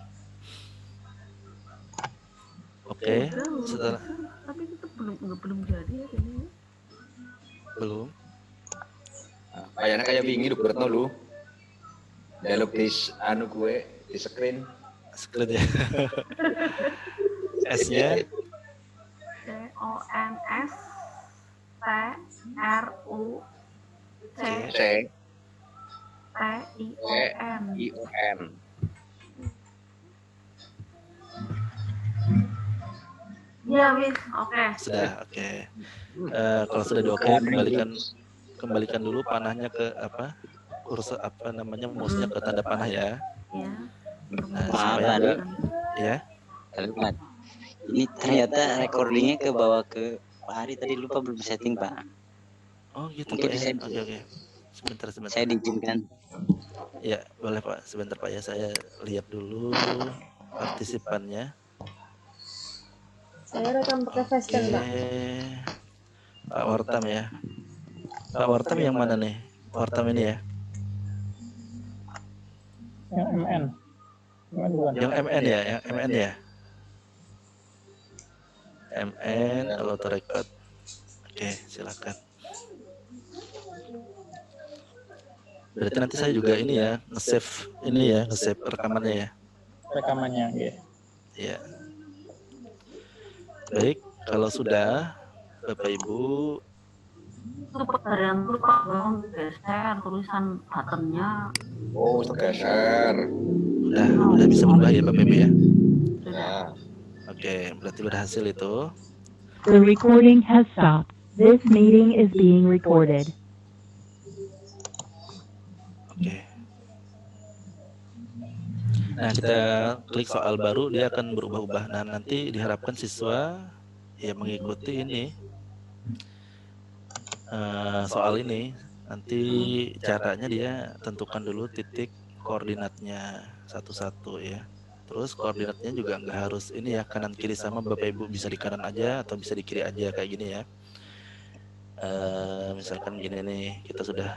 B: Oke, setelah
A: Tapi itu belum jadi ya kayaknya.
B: belum.
M: Kayaknya kayak wingi lu beretno lu. Dialog di anu gue di screen.
B: Screen ya. S-nya
A: CONS TRU
M: C TION.
A: Ya wis, oke.
B: sudah, oke. Kalau sudah oke, kembalikan dulu panahnya ke apa? Kursor apa namanya, mouse-nya ke tanda panah ya.
A: Ya.
B: Nah, supaya ada, ya.
I: Ini ternyata recordingnya ke bawah ke Pak Ari, tadi lupa belum setting Pak.
B: Oh gitu
I: Mungkin
B: Pak.
I: bisa.
B: Oke. Sebentar.
I: Saya diizinkan.
B: Ya, boleh Pak. Sebentar Pak ya, saya lihat dulu partisipannya.
C: Saya rekam pakai facecam, Pak.
B: Pak Wartam ya. Pak Wartam yang mana nih? Wartam ini ya?
D: Yang MN.
B: Yang MN ya? Yang MN ya? MN, auto record. Oke, silakan. Berarti nanti saya juga ini ya, nge-save rekamannya ya.
D: Rekamannya, ya.
B: Iya. Baik, kalau sudah, Bapak Ibu.
A: Itu pekerjaan dulu Pak, belum geser tulisan buttonnya.
M: Oh, geser.
B: Udah bisa berubah ya Bapak Ibu ya.
M: Ya.
B: Oke, berarti berhasil itu.
L: The recording has stopped. This meeting is being recorded.
B: Oke. Nah, kita klik soal baru, dia akan berubah-ubah. Nah, nanti diharapkan siswa ya mengikuti ini soal ini. Nanti caranya dia tentukan dulu titik koordinatnya satu-satu ya. Terus koordinatnya juga nggak harus ini ya, kanan kiri sama, Bapak Ibu bisa di kanan aja atau bisa di kiri aja kayak gini ya. Misalkan gini nih, kita sudah.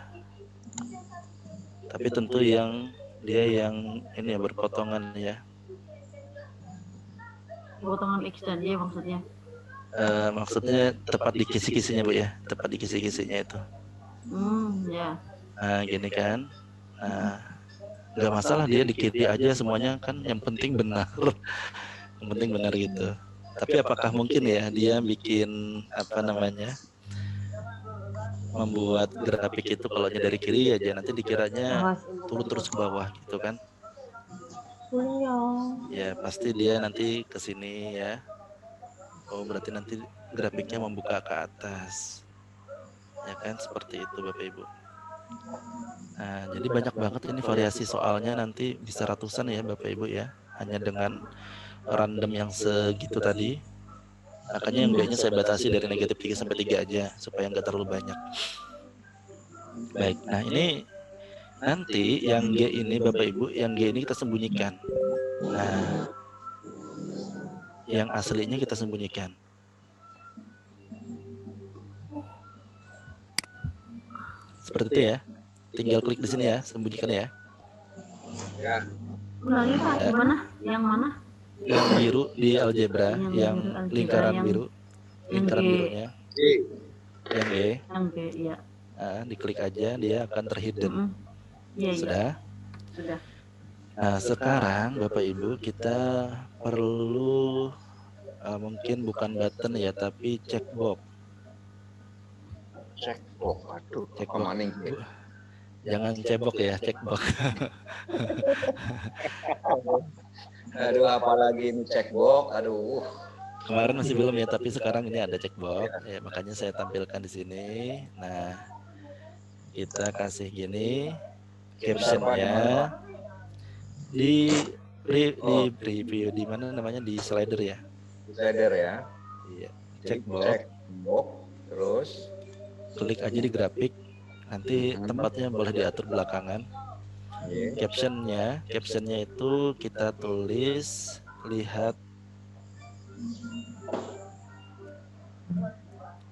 B: Tapi tentu yang ini ya berpotongan ya.
A: Potongan X dan Y maksudnya.
B: Maksudnya tepat di kisi-kisinya Bu ya, tepat di kisi-kisinya itu.
A: Ya.
B: Nah gini kan. Nah nggak masalah dia di kiri aja semuanya kan, yang penting benar. Yang penting benar gitu. Tapi apakah mungkin ya dia bikin apa namanya, membuat grafik itu kalau dari kiri aja nanti dikiranya turun terus ke bawah gitu kan? Ya pasti dia nanti ke sini ya. Oh berarti nanti grafiknya membuka ke atas. ya kan, seperti itu Bapak Ibu. Nah, jadi banyak banget ini variasi soalnya, nanti bisa ratusan ya Bapak Ibu ya, hanya dengan random yang segitu tadi. Makanya yang B-nya saya batasi dari negatif 3 sampai 3 aja, supaya nggak terlalu banyak. Baik, nah ini nanti yang G ini Bapak Ibu, yang G ini kita sembunyikan. Nah, yang aslinya kita sembunyikan. Seperti itu ya. Tinggal klik di sini ya, sembunyikan ya.
M: Ya.
A: Ulangi Pak, gimana? Yang mana?
B: Yang biru di algebra, yang lingkaran biru, lingkaran birunya. Yang G.
A: Yang G, ya.
B: Nah, diklik aja, dia akan terhidden.
A: Iya,
B: Sudah?
A: Sudah.
B: Nah, sekarang Bapak Ibu kita perlu mungkin bukan button ya, tapi checkbox.
M: Checkbox, aduh,
B: Checkbox.
M: maning.
B: Jangan cebok ya, checkbox.
M: Aduh, apalagi ini checkbox, aduh.
B: Kemarin masih belum ya, tapi sekarang ini ada checkbox. Ya, makanya saya tampilkan di sini. Nah, kita kasih gini, captionnya di preview, di mana namanya, di slider ya.
M: Slider ya.
B: Iya,
M: Jadi
B: checkbox.
M: checkbox, terus
B: Klik aja di grafik. Nanti tempatnya boleh diatur belakangan. Captionnya itu kita tulis lihat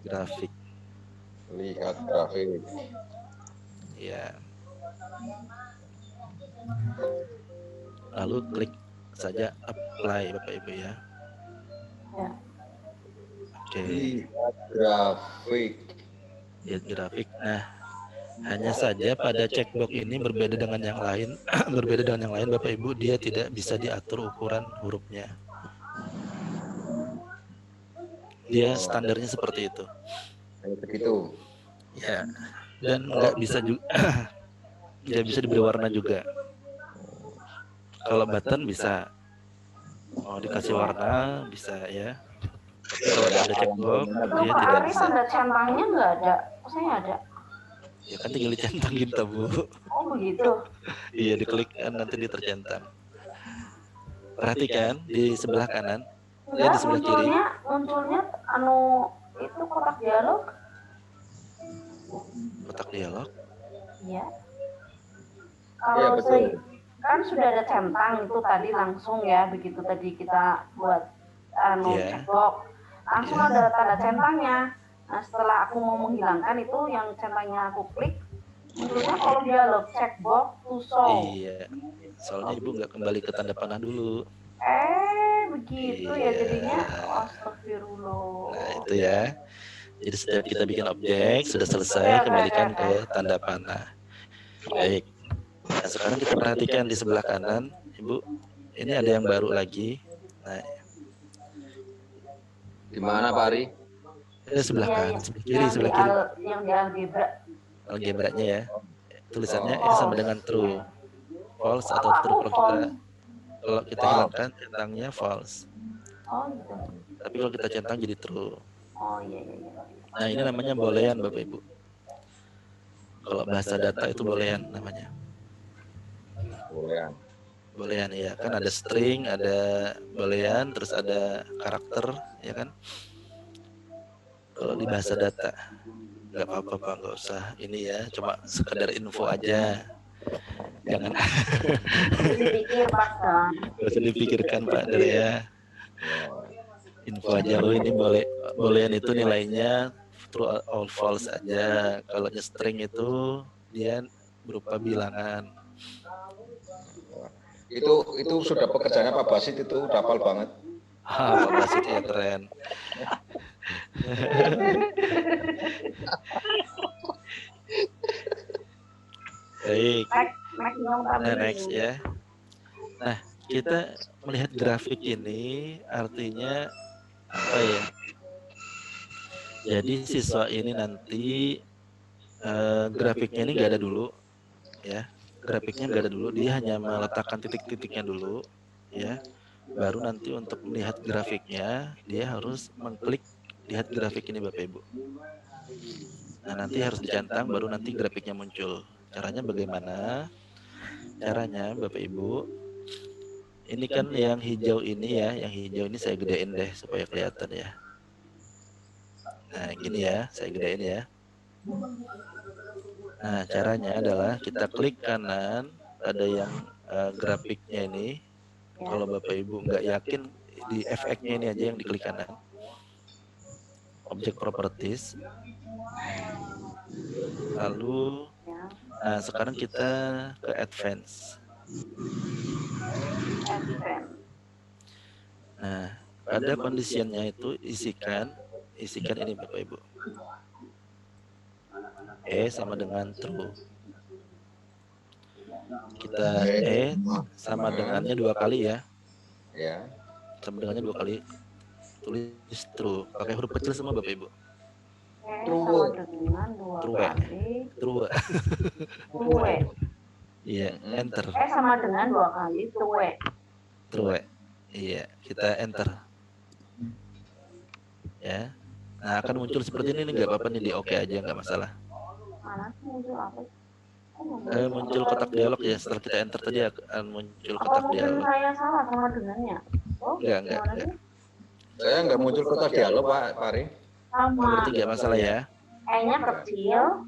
B: grafik.
M: Lihat grafik.
B: Ya. Lalu klik saja apply Bapak Ibu ya.
A: Ya.
B: Oke.
M: Lihat grafik.
B: Lihat grafik. Nah, hanya saja pada checkbox ini berbeda dengan yang lain, berbeda dengan yang lain Bapak Ibu, dia tidak bisa diatur ukuran hurufnya. Dia standarnya seperti itu.
M: Kayak begitu.
B: Ya. Dan nggak bisa juga, tidak bisa diberi warna juga. Kalau button bisa, mau dikasih warna bisa ya. Tapi kalau ada checkbox, dia tidak bisa.
A: Tanda centangnya nggak ada, saya ada.
B: Ya kan tinggal dicentangin gitu Bu.
A: Oh begitu.
B: Iya, diklik nanti dia tercentang. Perhatikan di sebelah kanan, ya di sebelah kiri.
A: Munculnya anu itu kotak dialog.
B: Kotak dialog.
A: Iya.
M: Iya,
A: Kalau
M: betul.
A: saya kan sudah ada centang itu tadi langsung ya, begitu tadi kita buat anu
B: Iya.
A: checkbox, langsung ada tanda centangnya. Nah setelah aku mau menghilangkan itu, yang centangnya aku klik, munculnya kalau dialog checkbox to show.
B: Iya. Soalnya Ibu nggak kembali ke tanda panah dulu.
A: Begitu ya
B: Iya.
A: jadinya. Astagfirullah.
B: Nah, itu ya. Jadi setiap kita bikin objek, sudah selesai, kembalikan ke tanda panah. Baik. Nah, sekarang kita perhatikan di sebelah kanan, Ibu. Ini ada yang baru lagi. Nah,
M: Di mana Pak Ari?
B: ini sebelah kanan, sebelah kiri,
A: Yang
B: sebelah
A: di
B: kiri.
A: yang di algebra.
B: Algebranya ya. Tulisannya ini sama dengan true, false atau true. Kalau kita hilangkan centangnya false.
A: Oh gitu.
B: Tapi kalau kita centang jadi true.
A: Oh iya iya.
B: Nah, ini namanya boolean Bapak Ibu. Kalau bahasa data itu boolean namanya.
M: Boolean.
B: Boolean ya, kan ada string, ada boolean, terus ada karakter, ya kan? Kalau di bahasa data nggak apa-apa Pak, nggak usah ini ya, cuma sekedar info aja. Jangan
A: Dipikir Pak.
B: nggak usah dipikirkan Pak Dere ya. Info aja, ini boolean itu nilainya true or false aja. Kalau string itu dia berupa bilangan.
M: Itu sudah pekerjaannya Pak Basit, itu udah hafal banget.
B: Pak Basit ya, keren. Baik. Nah, next ya. Nah, kita melihat grafik ini artinya apa ya? Jadi siswa ini nanti grafiknya ini nggak ada dulu, ya. Grafiknya nggak ada dulu, dia hanya meletakkan titik-titiknya dulu, ya. Baru nanti untuk melihat grafiknya, dia harus mengklik lihat grafik ini Bapak Ibu. Nah, nanti harus dicentang baru nanti grafiknya muncul. Caranya bagaimana? Caranya Bapak Ibu, ini kan yang hijau ini ya, yang hijau ini saya gedein deh supaya kelihatan ya. Nah, gini ya, saya gedein ya. Nah, caranya adalah kita klik kanan pada yang grafiknya ini. Kalau Bapak Ibu nggak yakin, di efeknya ini aja yang diklik kanan. Object Properties. Lalu, nah sekarang kita ke Advance. Nah, pada conditionnya itu isikan ini Bapak Ibu. Sama dengan true. Kita sama dengannya 2 kali ya.
M: Ya.
B: Sama dengannya 2 kali. Tulis true. Pakai huruf kecil semua Bapak Ibu.
G: True.
B: True.
G: True.
B: Iya, enter.
G: Sama dengan 2 kali true.
B: True. Iya, kita enter. Ya. Nah, akan muncul seperti ini nggak apa-apa nih, di oke aja nggak masalah.
G: Mana sih muncul apa?
B: Muncul kotak dialog ya, setelah kita enter tadi akan muncul kotak dialog.
G: Mungkin saya salah sama dengannya.
B: Enggak.
M: Saya nggak muncul kotak dialog, Pak Ari.
G: Sama.
B: Berarti nggak masalah ya.
G: E-nya kecil.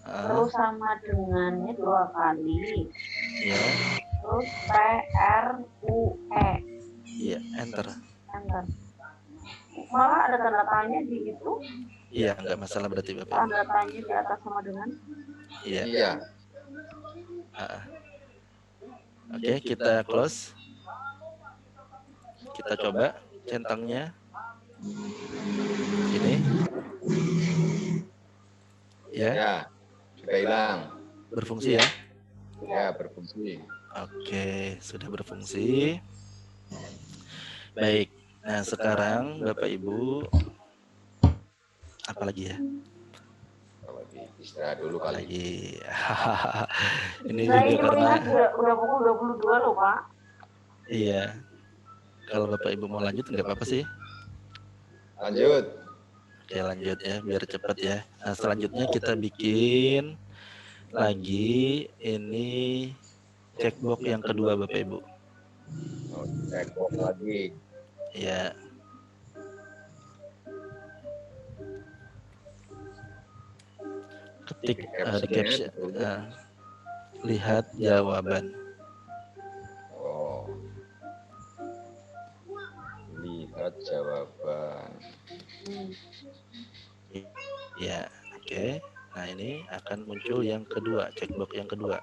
G: Terus sama dengannya 2 kali.
B: Iya.
G: Terus P-R-U-E.
B: Iya, enter.
G: Enter. Malah ada tanda tanya di itu.
B: Iya, nggak masalah berarti Bapak.
G: Tanda tanya di atas sama dengan.
B: Iya. Oke, kita close. Kita coba centangnya. Ini. Ya.
M: Sudah hilang.
B: Berfungsi ya?
M: Ya, berfungsi.
B: Oke, sudah berfungsi. Baik. Nah, sekarang Bapak Ibu apa lagi ya?
M: Istirahat dulu kali.
B: Lagi. Ini
G: Nah,
B: juga karena
G: udah pukul 22 loh, Pak.
B: iya. Kalau Bapak Ibu mau lanjut nggak apa-apa sih.
M: Lanjut.
B: Oke, lanjut ya, biar cepat ya. Nah, selanjutnya kita bikin lagi ini checkbox yang kedua Bapak Ibu.
M: Checkbox lagi.
B: Ya. Ketik di caption, lihat jawaban.
M: Oh. Lihat jawaban.
B: Ya, oke. Nah, ini akan muncul yang kedua, checkbox yang kedua.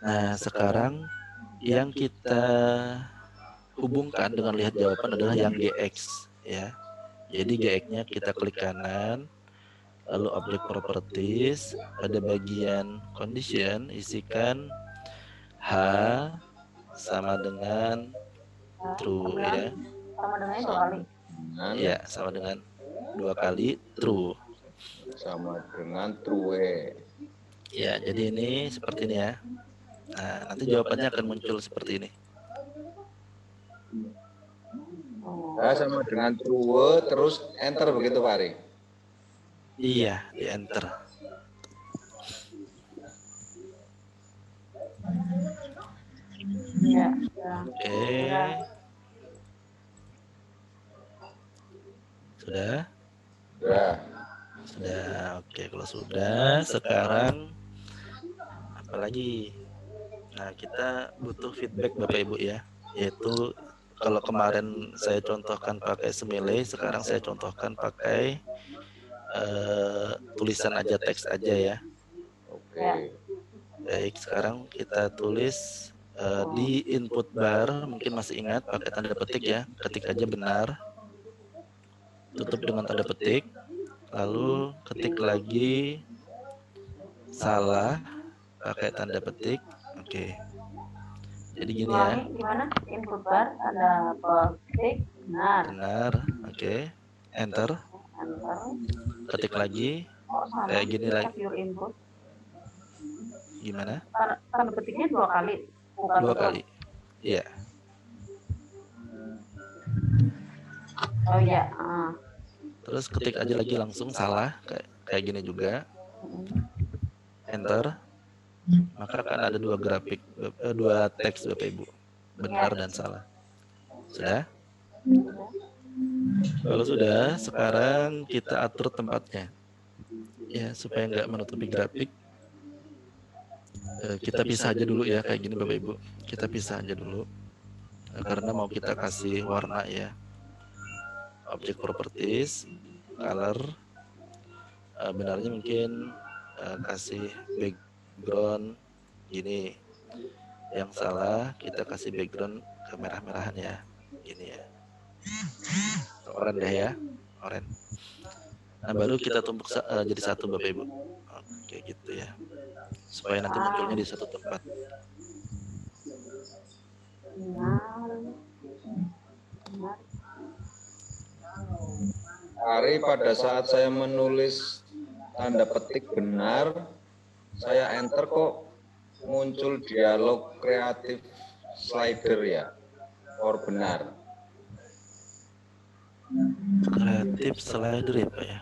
B: Nah, sekarang yang kita hubungkan dengan lihat jawaban adalah yang GX ya. Jadi GX-nya kita klik kanan, lalu object properties, pada bagian condition isikan H sama dengan true ya.
G: Sama dengannya 2 kali.
B: Ya, sama dengan 2 kali true.
M: Sama dengan true.
B: Ya, jadi ini seperti ini ya. Nah, nanti jawabannya akan muncul seperti ini.
M: Nah, sama dengan true, terus enter begitu Pak Ari?
B: Iya, di enter.
G: Iya.
B: Oke. Sudah? Sudah. Oke, kalau sudah, sekarang apa lagi? Nah, kita butuh feedback Bapak Ibu ya, yaitu kalau kemarin saya contohkan pakai semile, sekarang saya contohkan pakai tulisan aja, teks aja ya.
M: Oke.
B: Baik, sekarang kita tulis di input bar, mungkin masih ingat pakai tanda petik ya, ketik aja benar, tutup dengan tanda petik, lalu ketik lagi salah pakai tanda petik. Oke. Jadi gini ya.
G: Gimana? Input bar tanda petik benar.
B: Benar. Oke. Enter. Ketik lagi. Kayak gini lagi. Gimana?
G: Tanda petiknya 2 kali. Bukan
B: 2 kali. Iya.
G: Oh iya.
B: Terus ketik aja lagi langsung salah kayak gini juga. Enter. Maka akan ada dua grafik, dua teks Bapak Ibu, benar dan salah. Sudah? Kalau sudah, sekarang kita atur tempatnya. Ya, supaya nggak menutupi grafik. Kita pisah aja dulu ya, kayak gini Bapak Ibu. Kita pisah aja dulu. Karena mau kita kasih warna ya. Object properties, color. Benarnya mungkin kasih background gini. Yang salah kita kasih background kemerah-merahan ya. Gini ya. Oren deh ya, oren. Nah baru kita tumpuk jadi satu Bapak Ibu. Oke gitu ya. Supaya nanti munculnya di satu tempat.
M: Hari pada saat saya menulis tanda petik benar, saya enter kok muncul dialog kreatif slider ya, or benar.
B: Kreatif slider ya Pak ya.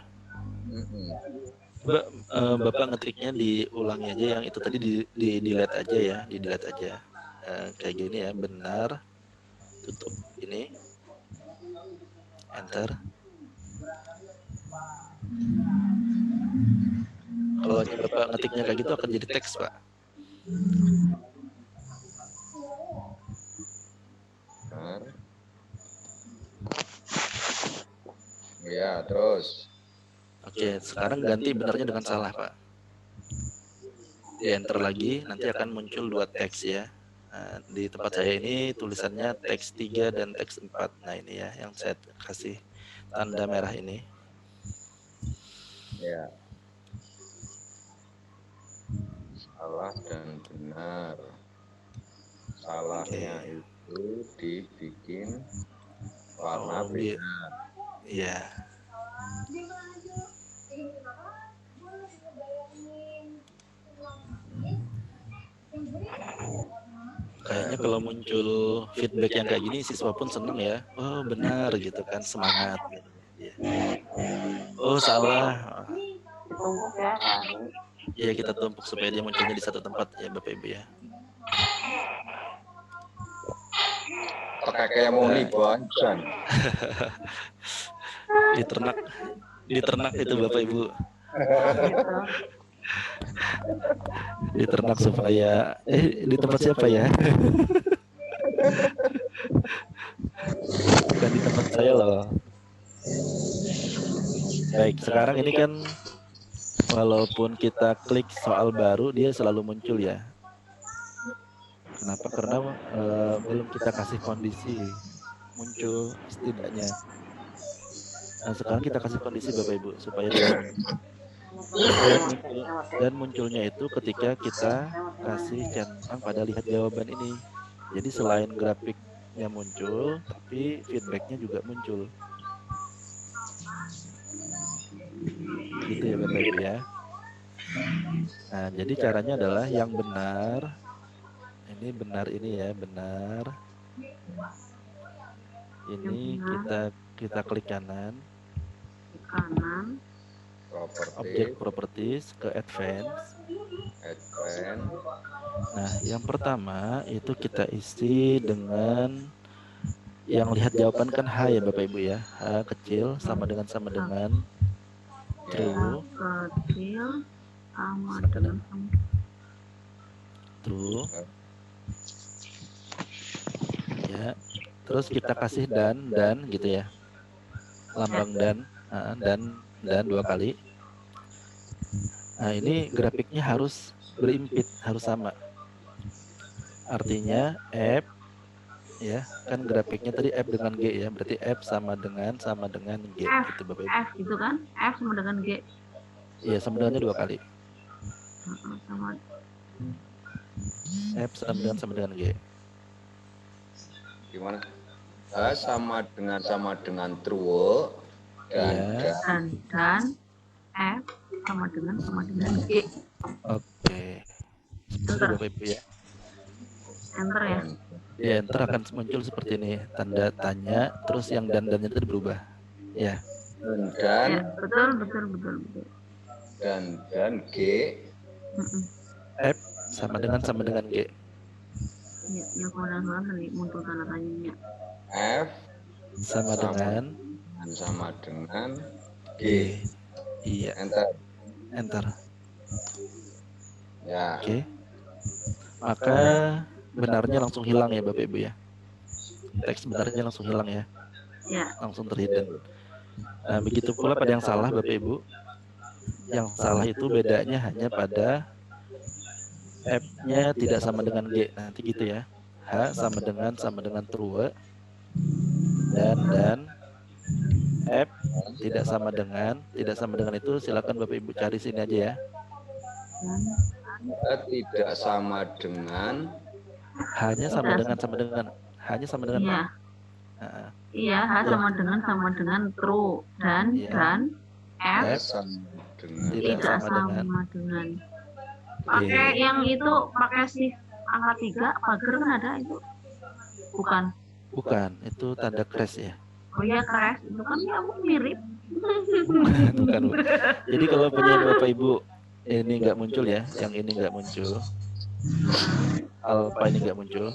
B: Bapak ngetiknya diulangi aja yang itu tadi di delete aja ya, di delete aja. Kayak gini ya, benar. Tutup ini. Enter. Kalau Bapak ngetiknya kayak gitu akan jadi teks, Pak.
M: Benar. Ya, terus.
B: Oke, sekarang ganti benarnya dengan salah, Pak. Di enter lagi, nanti akan muncul dua teks ya. Nah, di tempat saya ini tulisannya teks 3 dan teks 4. Nah ini ya, yang saya kasih tanda merah ini.
M: Ya. Salah dan benar. Salahnya itu dibikin warna benar.
B: Iya. Kayaknya kalau muncul feedback yang kayak gini siswa pun seneng ya. Oh benar gitu kan, semangat gitu. Ya. Oh salah.
G: Tumpuk ya.
B: Iya kita tumpuk supaya dia munculnya di satu tempat ya Bapak Ibu ya.
M: Kayak mau libancan.
B: Di ternak itu Bapak Ibu. Di ternak supaya di tempat siapa ya? Bukan di tempat saya loh. Baik, sekarang ini kan walaupun kita klik soal baru dia selalu muncul ya. Kenapa? Karena belum kita kasih kondisi muncul setidaknya. Nah sekarang kita kasih kondisi Bapak Ibu supaya dia dan munculnya itu ketika kita kasih centang pada lihat jawaban ini. Jadi selain grafiknya muncul, tapi feedbacknya juga muncul. Gitu ya Bapak Ibu ya. Nah jadi caranya adalah yang benar. Ini benar ini ya, benar. Ini kita klik kanan. Object properties ke advance. Nah, yang pertama itu kita isi dengan yang lihat jawaban kan H ya Bapak Ibu ya. H kecil sama dengan true.
A: Kecil sama dengan
B: true. Ya. Terus kita kasih dan gitu ya. Lambang dan 2 kali. Nah ini grafiknya harus berimpit, harus sama. Artinya F ya, kan grafiknya tadi F dengan G ya, berarti F sama dengan G gitu Bapak Ibu.
A: F gitu kan? F sama dengan G.
B: Iya, sama dengannya 2 kali.
A: Sama.
B: F sama dengan G.
M: Gimana? Sama dengan true.
A: Dan F sama dengan G.
B: Oke. Seperti Bapak Ibu ya.
A: Enter ya.
B: Ya, enter akan muncul seperti ini, tanda tanya, terus yang dan-dannya itu berubah. Ya.
M: Dan
A: Ya, betul.
M: dan G
B: F sama dengan G.
A: Ya, yang kemudian tadi muncul tanda tanyanya.
M: F
B: Sama dengan
M: G.
B: Iya. Enter.
M: Ya.
B: Oke. Maka benarnya langsung hilang ya Bapak Ibu ya. Teks benarnya langsung hilang ya.
A: Ya.
B: Langsung terhidden. Nah, begitu pula pada yang salah Bapak Ibu. Yang salah itu bedanya hanya pada F-nya tidak sama dengan G. Nanti gitu ya. H sama dengan true. Dan F tidak sama dengan itu silakan Bapak Ibu cari sini aja ya.
M: Tidak sama dengan
B: Hanya sama dengan
A: Iya. Iya, H sama dengan true dan F tidak sama dengan. Pakai yang itu pakai shift angka 3 pagar kan ada itu?
B: Bukan, itu tanda crash ya.
A: Oh iya, crash itu kan ya mirip.
B: Bukan. Jadi kalau punya Bapak Ibu ini nggak muncul ya, yang ini nggak muncul, alpha ini nggak muncul,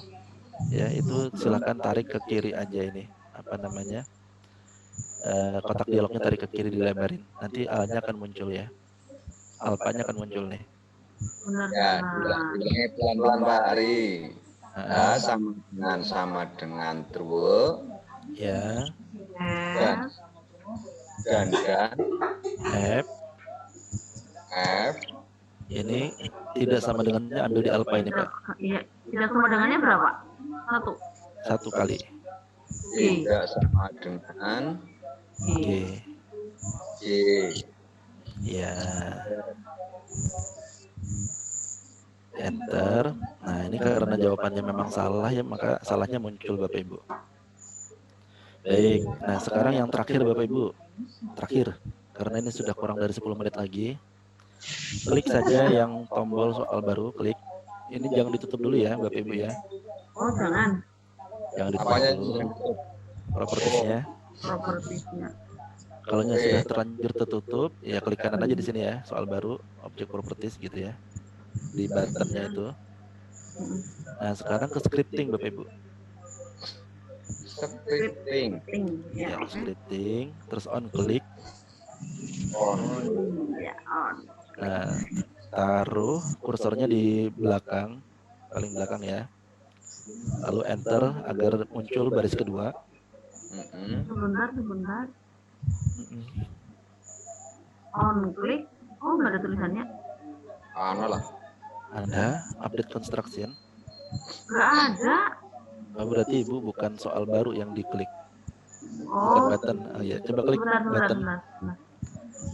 B: ya itu silakan tarik ke kiri aja ini, apa namanya, kotak dialognya tarik ke kiri dilebarin, nanti A-nya akan muncul ya, alpha-nya akan muncul nih.
M: Ya, bilangnya pelan-pelan Pak Ari. Sama dengan true.
B: Ya.
M: Dan
B: F ini tidak sama dengannya, ambil di alpha ini Pak.
A: Iya, tidak sama dengannya berapa?
B: Satu kali.
M: Tidak sama dengan
B: G. Ya. Enter. Nah, ini karena jawabannya memang salah ya, maka salahnya muncul Bapak Ibu. Baik. Nah, sekarang yang terakhir Bapak Ibu. Terakhir. Karena ini sudah kurang dari 10 menit lagi. Klik saja yang tombol soal baru, klik. Ini jangan ditutup dulu ya Bapak Ibu ya.
A: Oh, jangan.
B: Jangan ditutup dulu. Propertiesnya. Kalau sudah terlanjur tertutup, ya klik kanan aja di sini ya, soal baru, objek properties gitu ya. Di buttonnya itu. Nah, sekarang ke scripting Bapak Ibu. Ya, scripting, terus on klik. Nah, taruh kursornya di belakang, paling belakang ya. Lalu enter agar muncul baris kedua.
A: Sebentar. On klik. Oh, nggak ada tulisannya.
B: Ada update construction.
A: Nggak ada.
B: Oh, berarti Ibu bukan soal baru yang diklik.
A: Oh.
B: Bukan button. Oh, ya, coba klik button.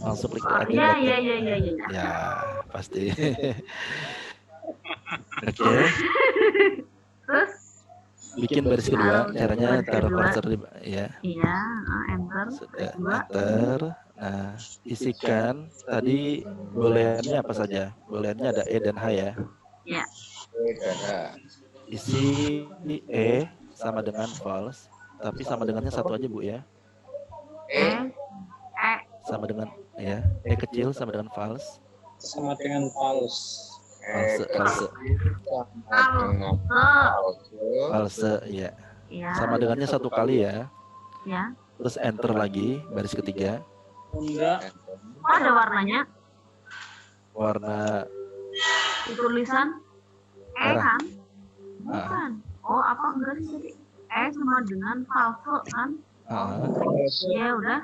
B: Langsung klik aja button.
A: Iya.
B: Ya, pasti. Oke.
A: Terus
B: bikin baris kedua, caranya taruh cursor di ya.
A: Iya, enter.
B: Sudah enter. Nah, isikan tadi booleannya apa saja? Booleannya ada E dan H ya.
A: Ya.
M: E dan H.
B: Isi E sama dengan false, tapi sama dengannya satu aja Bu ya.
A: E
B: sama dengan ya, E kecil sama dengan false.
D: Sama dengan false.
B: False ya. Sama dengannya satu kali ya.
A: Ya.
B: Terus enter lagi baris ketiga.
D: Enggak.
A: Oh, ada warnanya.
B: Warna
A: Tulisan E
B: merah.
A: kan? Bukan. Oh, apa enggak sih tadi? E sama dengan false kan? Iya, udah.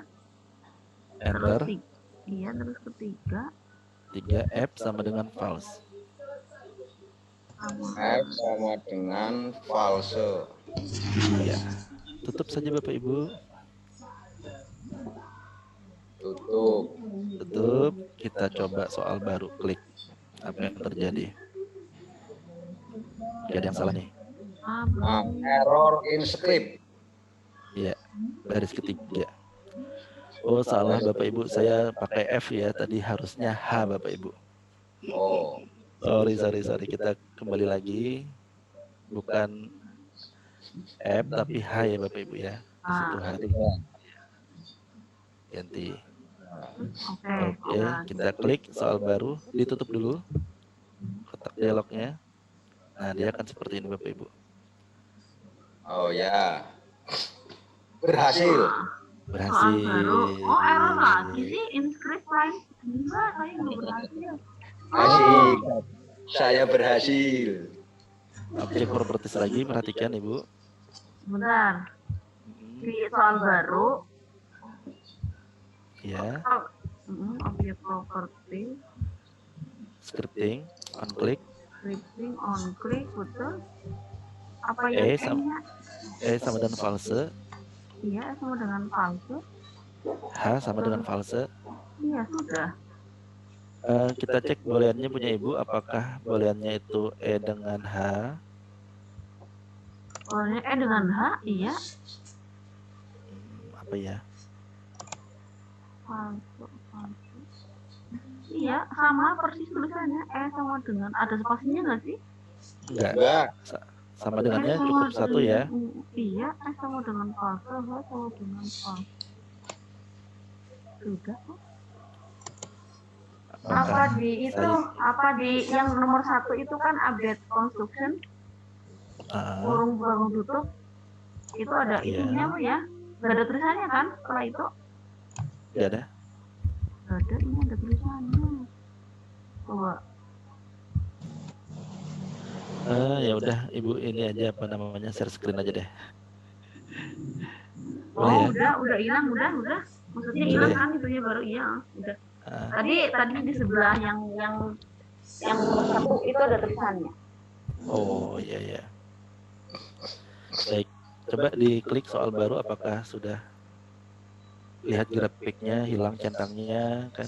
B: Enter.
A: Iya, terus ketiga.
B: 3 F sama dengan false.
M: F sama dengan false.
B: Iya. Tutup saja Bapak Ibu. Tutup. Kita coba soal baru. Klik. Apa yang terjadi? Gak ada yang salah nih.
M: Error in script.
B: Iya. Baris ketiga. Oh, salah Bapak Ibu. Saya pakai F ya. Tadi harusnya H Bapak Ibu.
M: Oh.
B: Sorry. Kita kembali lagi. Bukan F tapi H ya Bapak Ibu ya. Di situ H. ganti.
G: Oke.
B: Oke, kita klik soal baru, ditutup dulu kotak dialognya. Nah, dia akan seperti ini Bapak Ibu.
M: Oh ya. Berhasil.
B: Berhasil.
G: Soal baru. Oh, error lagi sih inscript line. Enggak, saya belum berhasil.
M: Asik. Saya berhasil.
B: Objek properties lagi, perhatikan Ibu.
G: Bentar. Di soal baru.
B: Ya,
G: Objek property.
B: scripting, on click.
G: Scripting on click, betul. Apa
B: E
G: yang
B: sama, sama dengan false.
G: Iya, sama dengan palsu.
B: H sama dengan false.
G: Iya, sudah.
B: Kita cek booleannya punya Ibu, apakah booleannya itu E dengan H?
G: Booleannya E dengan H, iya.
B: Apa ya?
G: Palsu. Iya, sama persis tulisannya. E sama dengan, ada spasinya nggak sih?
B: Enggak. Sama dengannya cukup satu ya.
G: Iya, E sama dengan palsu, H sama dengan palsu. Sudah. Apa di itu? Apa di yang nomor 1 itu kan update construction? Kurung tutup. Itu ada ininya Bu ya? Nggak ada tulisannya kan setelah itu?
B: Nggak ada.
G: Nggak ada, ini ada tulisannya. Coba.
B: Ya udah Ibu ini aja apa namanya share screen aja deh.
G: Oh ya? udah hilang, udah. Maksudnya hilang kan itunya baru iya, udah. Tadi di sebelah yang nomor 1 itu ada tulisannya.
B: Oh iya. Baik, coba diklik soal baru apakah sudah lihat grafiknya hilang centangnya kan?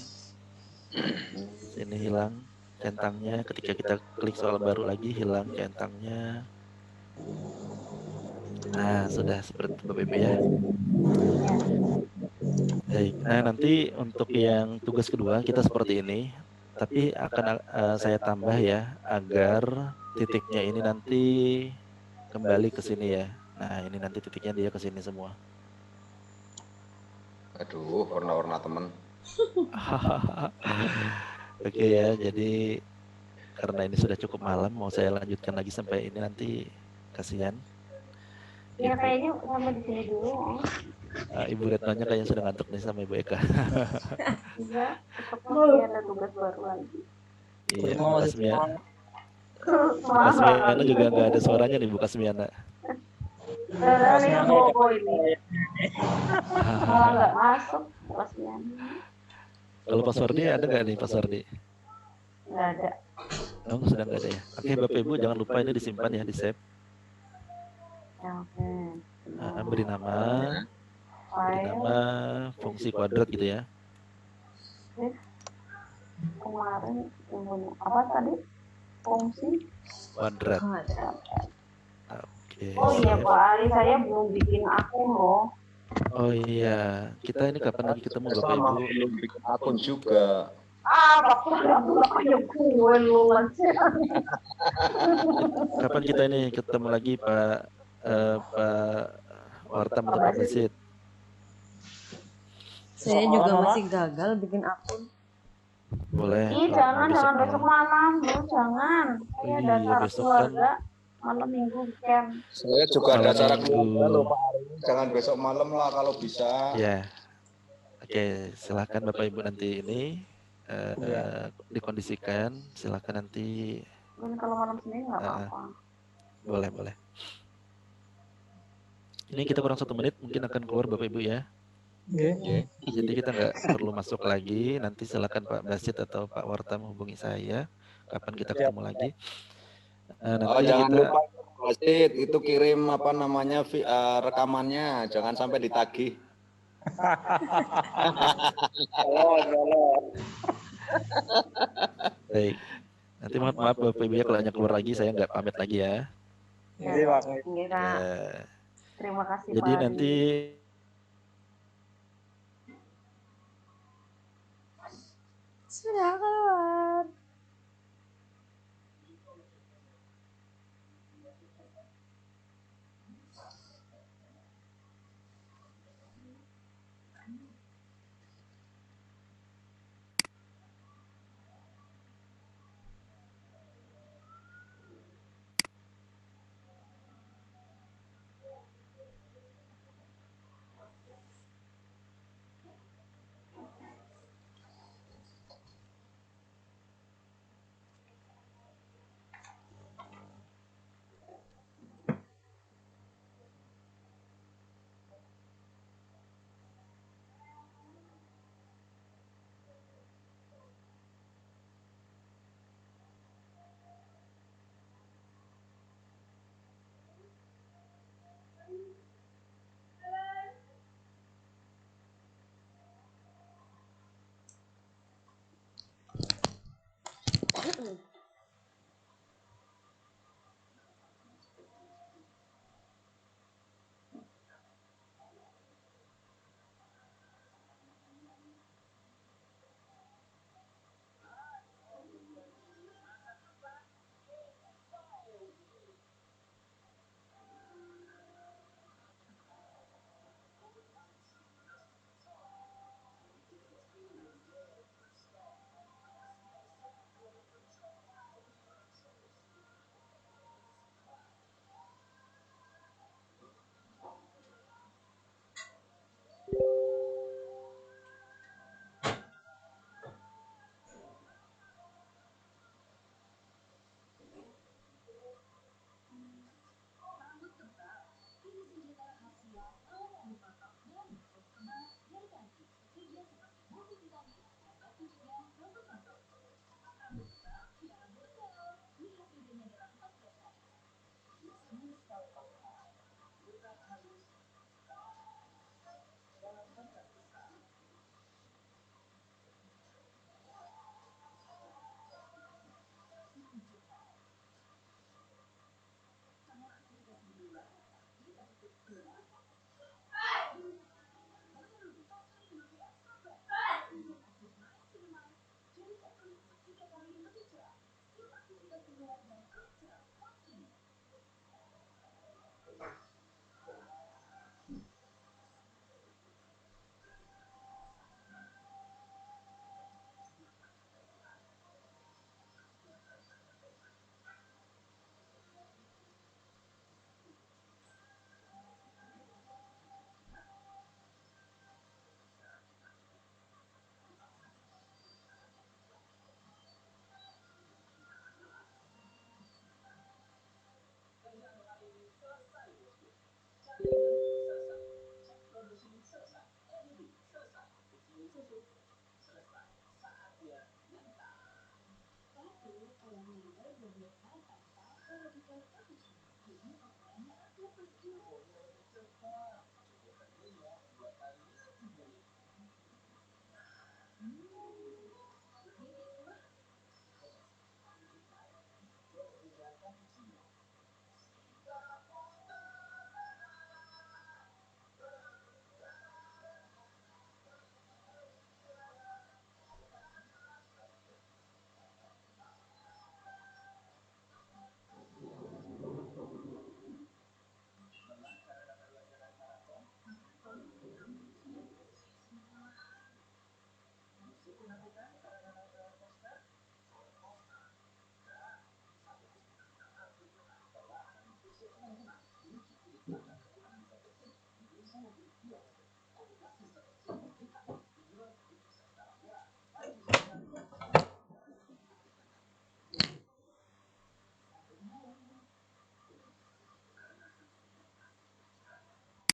B: Ini hilang centangnya, ketika kita klik soal baru lagi hilang centangnya. Nah, sudah seperti Bapak Ibu ya. Baik, nah nanti untuk yang tugas kedua kita seperti ini, tapi akan saya tambah ya agar titiknya ini nanti kembali ke sini ya. Nah ini nanti titiknya dia ke sini semua.
M: Aduh, warna-warna temen.
B: Oke ya, jadi karena ini sudah cukup malam, mau saya lanjutkan lagi sampai ini nanti kasihan.
G: Ya kayaknya sampai di sini dulu.
B: Ibu Retnonya kayaknya sudah ngantuk nih sama Ibu Eka.
G: Iya, masih ada tugas baru lagi.
B: Iya, Bu Kasmiana. Kasmiana juga nggak ada suaranya nih Bu Kasmiana.
G: Ini bobo ini. Malah nggak masuk Kasmiana.
B: Kalau Pak Suwardi ada nggak nih Pak Suwardi?
G: Nggak ada.
B: Oh, sudah nggak ada ya. Oke Bapak Ibu jangan lupa ini disimpan ya, di save.
G: Oke.
B: Beri nama fungsi kuadrat gitu ya.
G: Kemarin apa tadi? Fungsi
B: kuadrat. Oke.
G: Oh iya Pak Ari, saya belum bikin akun loh.
B: Oh iya, kita ini kapan lagi ketemu Bapak Ibu?
M: Belum bikin akun juga.
G: Bapak kayak gue lu
B: Kapan kita ini ketemu lagi Pak Wartam atau Pak Basit?
C: Saya juga masih gagal bikin akun.
B: Boleh.
G: Jangan besok malam, jangan. Saya ada acara
B: besok
G: keluarga malam minggu weekend.
M: Saya juga ada acara keluarga loh Pak Ari. Jangan besok malam lah kalau bisa.
B: Ya. Oke, silahkan Bapak Ibu nanti ini dikondisikan. Silahkan nanti.
G: Kalau malam Senin nggak apa-apa.
B: Boleh. Ini kita kurang 1 menit, mungkin akan keluar Bapak Ibu ya. Jadi kita nggak perlu masuk lagi. Nanti silakan Pak Basit atau Pak Wartam hubungi saya. Kapan kita ketemu lagi? Nanti
M: jangan
B: kita...
M: lupa Basit itu kirim apa namanya rekamannya, jangan sampai ditagih.
B: Baik. Nanti maaf Bapak Ibu ya kalau hanya keluar lagi, saya nggak pamit lagi ya.
G: Terima kasih
B: Jadi
G: Pak
B: nanti
C: Sudah keluar.